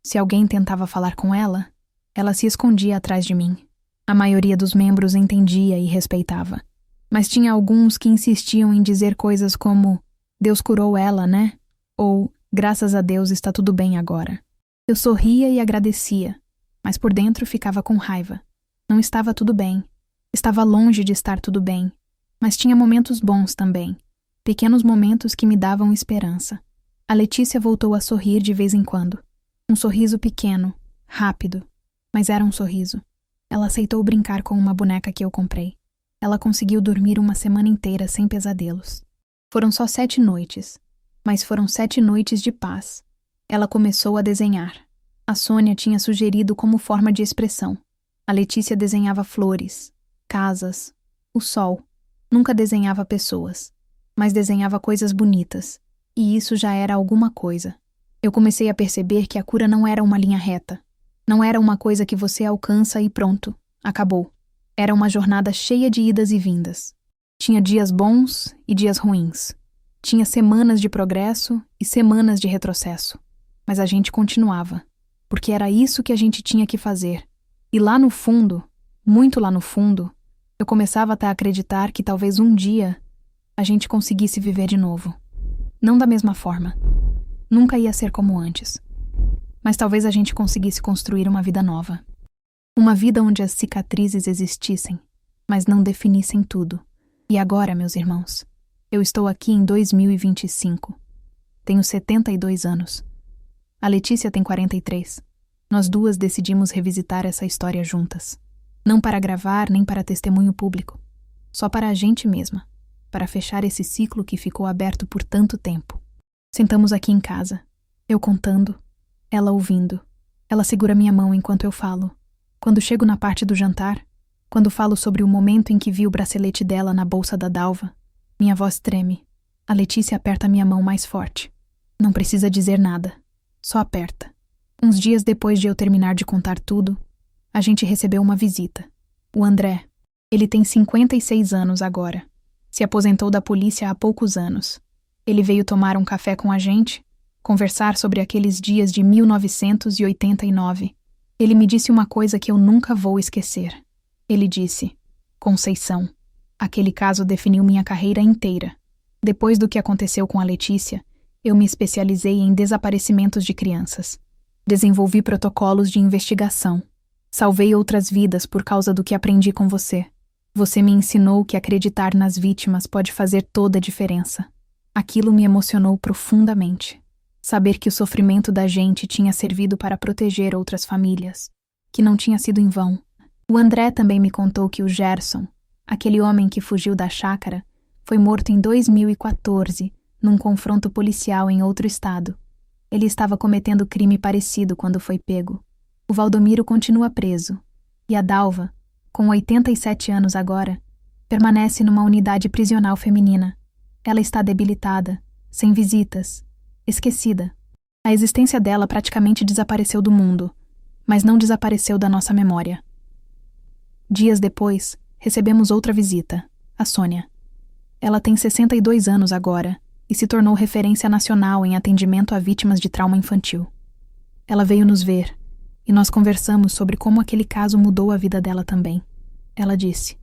Speaker 1: Se alguém tentava falar com ela, ela se escondia atrás de mim. A maioria dos membros entendia e respeitava. Mas tinha alguns que insistiam em dizer coisas como "Deus curou ela, né?" Ou "Graças a Deus está tudo bem agora." Eu sorria e agradecia, mas por dentro ficava com raiva. Não estava tudo bem. Estava longe de estar tudo bem. Mas tinha momentos bons também. Pequenos momentos que me davam esperança. A Letícia voltou a sorrir de vez em quando. Um sorriso pequeno, rápido, mas era um sorriso. Ela aceitou brincar com uma boneca que eu comprei. Ela conseguiu dormir uma semana inteira sem pesadelos. Foram só 7 noites, mas foram 7 noites de paz. Ela começou a desenhar. A Sônia tinha sugerido como forma de expressão. A Letícia desenhava flores, casas, o sol. Nunca desenhava pessoas, mas desenhava coisas bonitas, e isso já era alguma coisa. Eu comecei a perceber que a cura não era uma linha reta. Não era uma coisa que você alcança e pronto, acabou. Era uma jornada cheia de idas e vindas. Tinha dias bons e dias ruins. Tinha semanas de progresso e semanas de retrocesso. Mas a gente continuava, porque era isso que a gente tinha que fazer. E lá no fundo, muito lá no fundo, eu começava até a acreditar que talvez um dia a gente conseguisse viver de novo. Não da mesma forma. Nunca ia ser como antes. Mas talvez a gente conseguisse construir uma vida nova. Uma vida onde as cicatrizes existissem, mas não definissem tudo. E agora, meus irmãos, eu estou aqui em 2025. Tenho 72 anos. A Letícia tem 43. Nós duas decidimos revisitar essa história juntas. Não para gravar nem para testemunho público. Só para a gente mesma. Para fechar esse ciclo que ficou aberto por tanto tempo. Sentamos aqui em casa. Eu contando. Ela ouvindo. Ela segura minha mão enquanto eu falo. Quando chego na parte do jantar, quando falo sobre o momento em que vi o bracelete dela na bolsa da Dalva, minha voz treme. A Letícia aperta minha mão mais forte. Não precisa dizer nada. Só aperta. Uns dias depois de eu terminar de contar tudo, a gente recebeu uma visita. O André. Ele tem 56 anos agora. Se aposentou da polícia há poucos anos. Ele veio tomar um café com a gente, conversar sobre aqueles dias de 1989. Ele me disse uma coisa que eu nunca vou esquecer. Ele disse: "Conceição, aquele caso definiu minha carreira inteira. Depois do que aconteceu com a Letícia, eu me especializei em desaparecimentos de crianças. Desenvolvi protocolos de investigação. Salvei outras vidas por causa do que aprendi com você. Você me ensinou que acreditar nas vítimas pode fazer toda a diferença. Aquilo me emocionou profundamente. Saber que o sofrimento da gente tinha servido para proteger outras famílias. Que não tinha sido em vão. O André também me contou que o Gerson, aquele homem que fugiu da chácara, foi morto em 2014, num confronto policial em outro estado. Ele estava cometendo crime parecido quando foi pego. O Valdomiro continua preso. E a Dalva, com 87 anos agora, permanece numa unidade prisional feminina. Ela está debilitada, sem visitas, esquecida. A existência dela praticamente desapareceu do mundo, mas não desapareceu da nossa memória. Dias depois, recebemos outra visita, a Sônia. Ela tem 62 anos agora e se tornou referência nacional em atendimento a vítimas de trauma infantil. Ela veio nos ver e nós conversamos sobre como aquele caso mudou a vida dela também. Ela disse: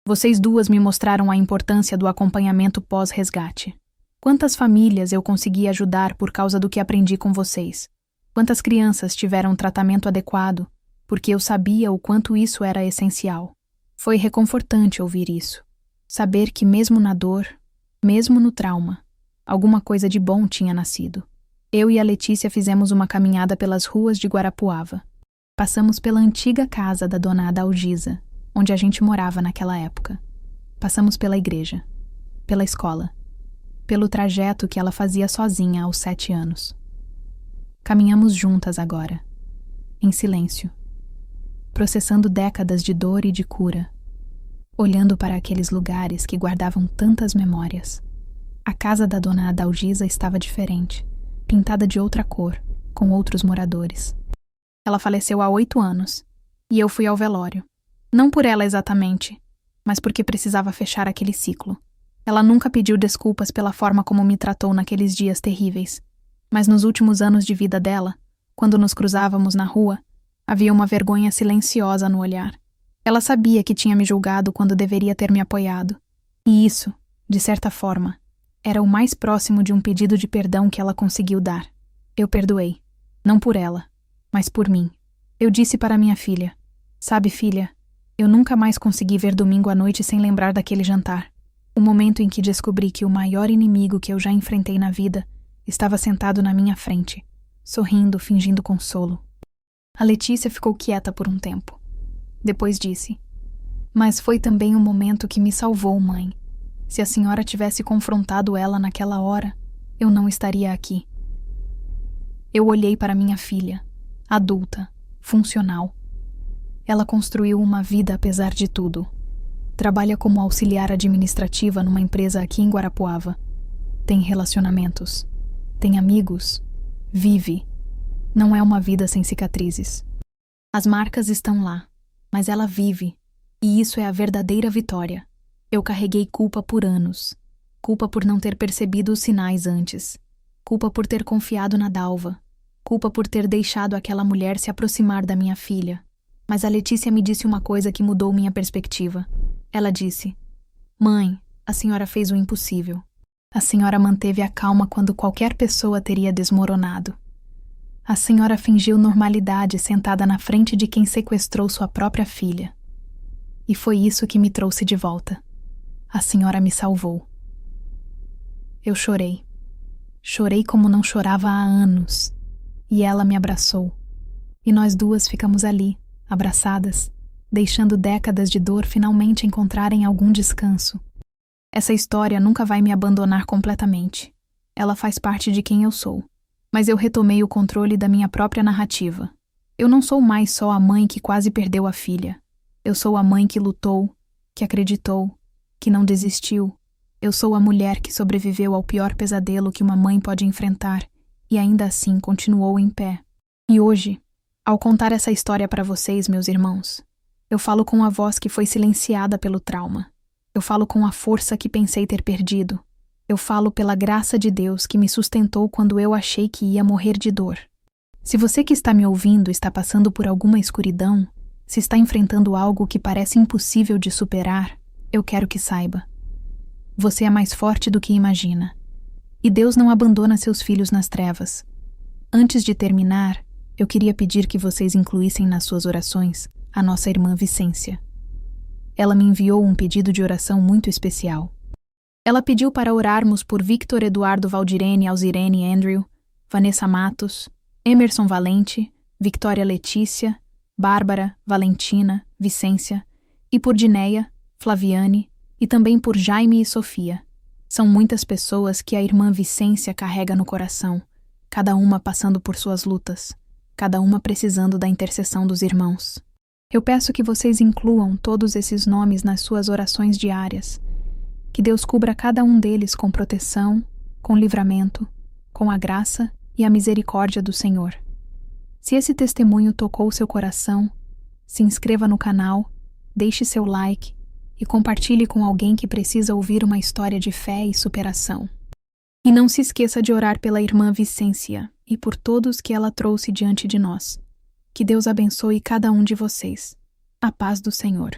Speaker 1: "Vocês duas me mostraram a importância do acompanhamento pós-resgate. Quantas famílias eu consegui ajudar por causa do que aprendi com vocês? Quantas crianças tiveram tratamento adequado, porque eu sabia o quanto isso era essencial. Foi reconfortante ouvir isso. Saber que mesmo na dor, mesmo no trauma, alguma coisa de bom tinha nascido. Eu e a Letícia fizemos uma caminhada pelas ruas de Guarapuava. Passamos pela antiga casa da dona Adalgisa, onde a gente morava naquela época. Passamos pela igreja, pela escola, pelo trajeto que ela fazia sozinha aos 7 anos. Caminhamos juntas agora, em silêncio, processando décadas de dor e de cura, olhando para aqueles lugares que guardavam tantas memórias. A casa da dona Adalgisa estava diferente, pintada de outra cor, com outros moradores. Ela faleceu há 8 anos, e eu fui ao velório. Não por ela exatamente, mas porque precisava fechar aquele ciclo. Ela nunca pediu desculpas pela forma como me tratou naqueles dias terríveis, mas nos últimos anos de vida dela, quando nos cruzávamos na rua, havia uma vergonha silenciosa no olhar. Ela sabia que tinha me julgado quando deveria ter me apoiado, e isso, de certa forma, era o mais próximo de um pedido de perdão que ela conseguiu dar. Eu perdoei, não por ela, mas por mim. Eu disse para minha filha: "Sabe, filha, eu nunca mais consegui ver domingo à noite sem lembrar daquele jantar. O momento em que descobri que o maior inimigo que eu já enfrentei na vida estava sentado na minha frente, sorrindo, fingindo consolo." A Letícia ficou quieta por um tempo. Depois disse: "Mas foi também um momento que me salvou, mãe. Se a senhora tivesse confrontado ela naquela hora, eu não estaria aqui." Eu olhei para minha filha, adulta, funcional. Ela construiu uma vida apesar de tudo. Trabalha como auxiliar administrativa numa empresa aqui em Guarapuava. Tem relacionamentos. Tem amigos. Vive. Não é uma vida sem cicatrizes. As marcas estão lá, mas ela vive. E isso é a verdadeira vitória. Eu carreguei culpa por anos. Culpa por não ter percebido os sinais antes. Culpa por ter confiado na Dalva. Culpa por ter deixado aquela mulher se aproximar da minha filha. Mas a Letícia me disse uma coisa que mudou minha perspectiva. Ela disse: "Mãe, a senhora fez o impossível. A senhora manteve a calma quando qualquer pessoa teria desmoronado. A senhora fingiu normalidade sentada na frente de quem sequestrou sua própria filha. E foi isso que me trouxe de volta. A senhora me salvou." Eu chorei. Chorei como não chorava há anos. E ela me abraçou. E nós duas ficamos ali, abraçadas, deixando décadas de dor finalmente encontrarem algum descanso. Essa história nunca vai me abandonar completamente. Ela faz parte de quem eu sou. Mas eu retomei o controle da minha própria narrativa. Eu não sou mais só a mãe que quase perdeu a filha. Eu sou a mãe que lutou, que acreditou, que não desistiu. Eu sou a mulher que sobreviveu ao pior pesadelo que uma mãe pode enfrentar e ainda assim continuou em pé. E hoje, ao contar essa história para vocês, meus irmãos, eu falo com a voz que foi silenciada pelo trauma. Eu falo com a força que pensei ter perdido. Eu falo pela graça de Deus que me sustentou quando eu achei que ia morrer de dor. Se você que está me ouvindo está passando por alguma escuridão, se está enfrentando algo que parece impossível de superar, eu quero que saiba: você é mais forte do que imagina. E Deus não abandona seus filhos nas trevas. Antes de terminar, eu queria pedir que vocês incluíssem nas suas orações a nossa irmã Vicência. Ela me enviou um pedido de oração muito especial. Ela pediu para orarmos por Victor Eduardo Valdirene Alzirene Andrew, Vanessa Matos, Emerson Valente, Victoria Letícia, Bárbara, Valentina, Vicência, e por Dineia, Flaviane, e também por Jaime e Sofia. São muitas pessoas que a irmã Vicência carrega no coração, cada uma passando por suas lutas, cada uma precisando da intercessão dos irmãos. Eu peço que vocês incluam todos esses nomes nas suas orações diárias, que Deus cubra cada um deles com proteção, com livramento, com a graça e a misericórdia do Senhor. Se esse testemunho tocou seu coração, se inscreva no canal, deixe seu like e compartilhe com alguém que precisa ouvir uma história de fé e superação. E não se esqueça de orar pela irmã Vicência e por todos que ela trouxe diante de nós. Que Deus abençoe cada um de vocês. A paz do Senhor.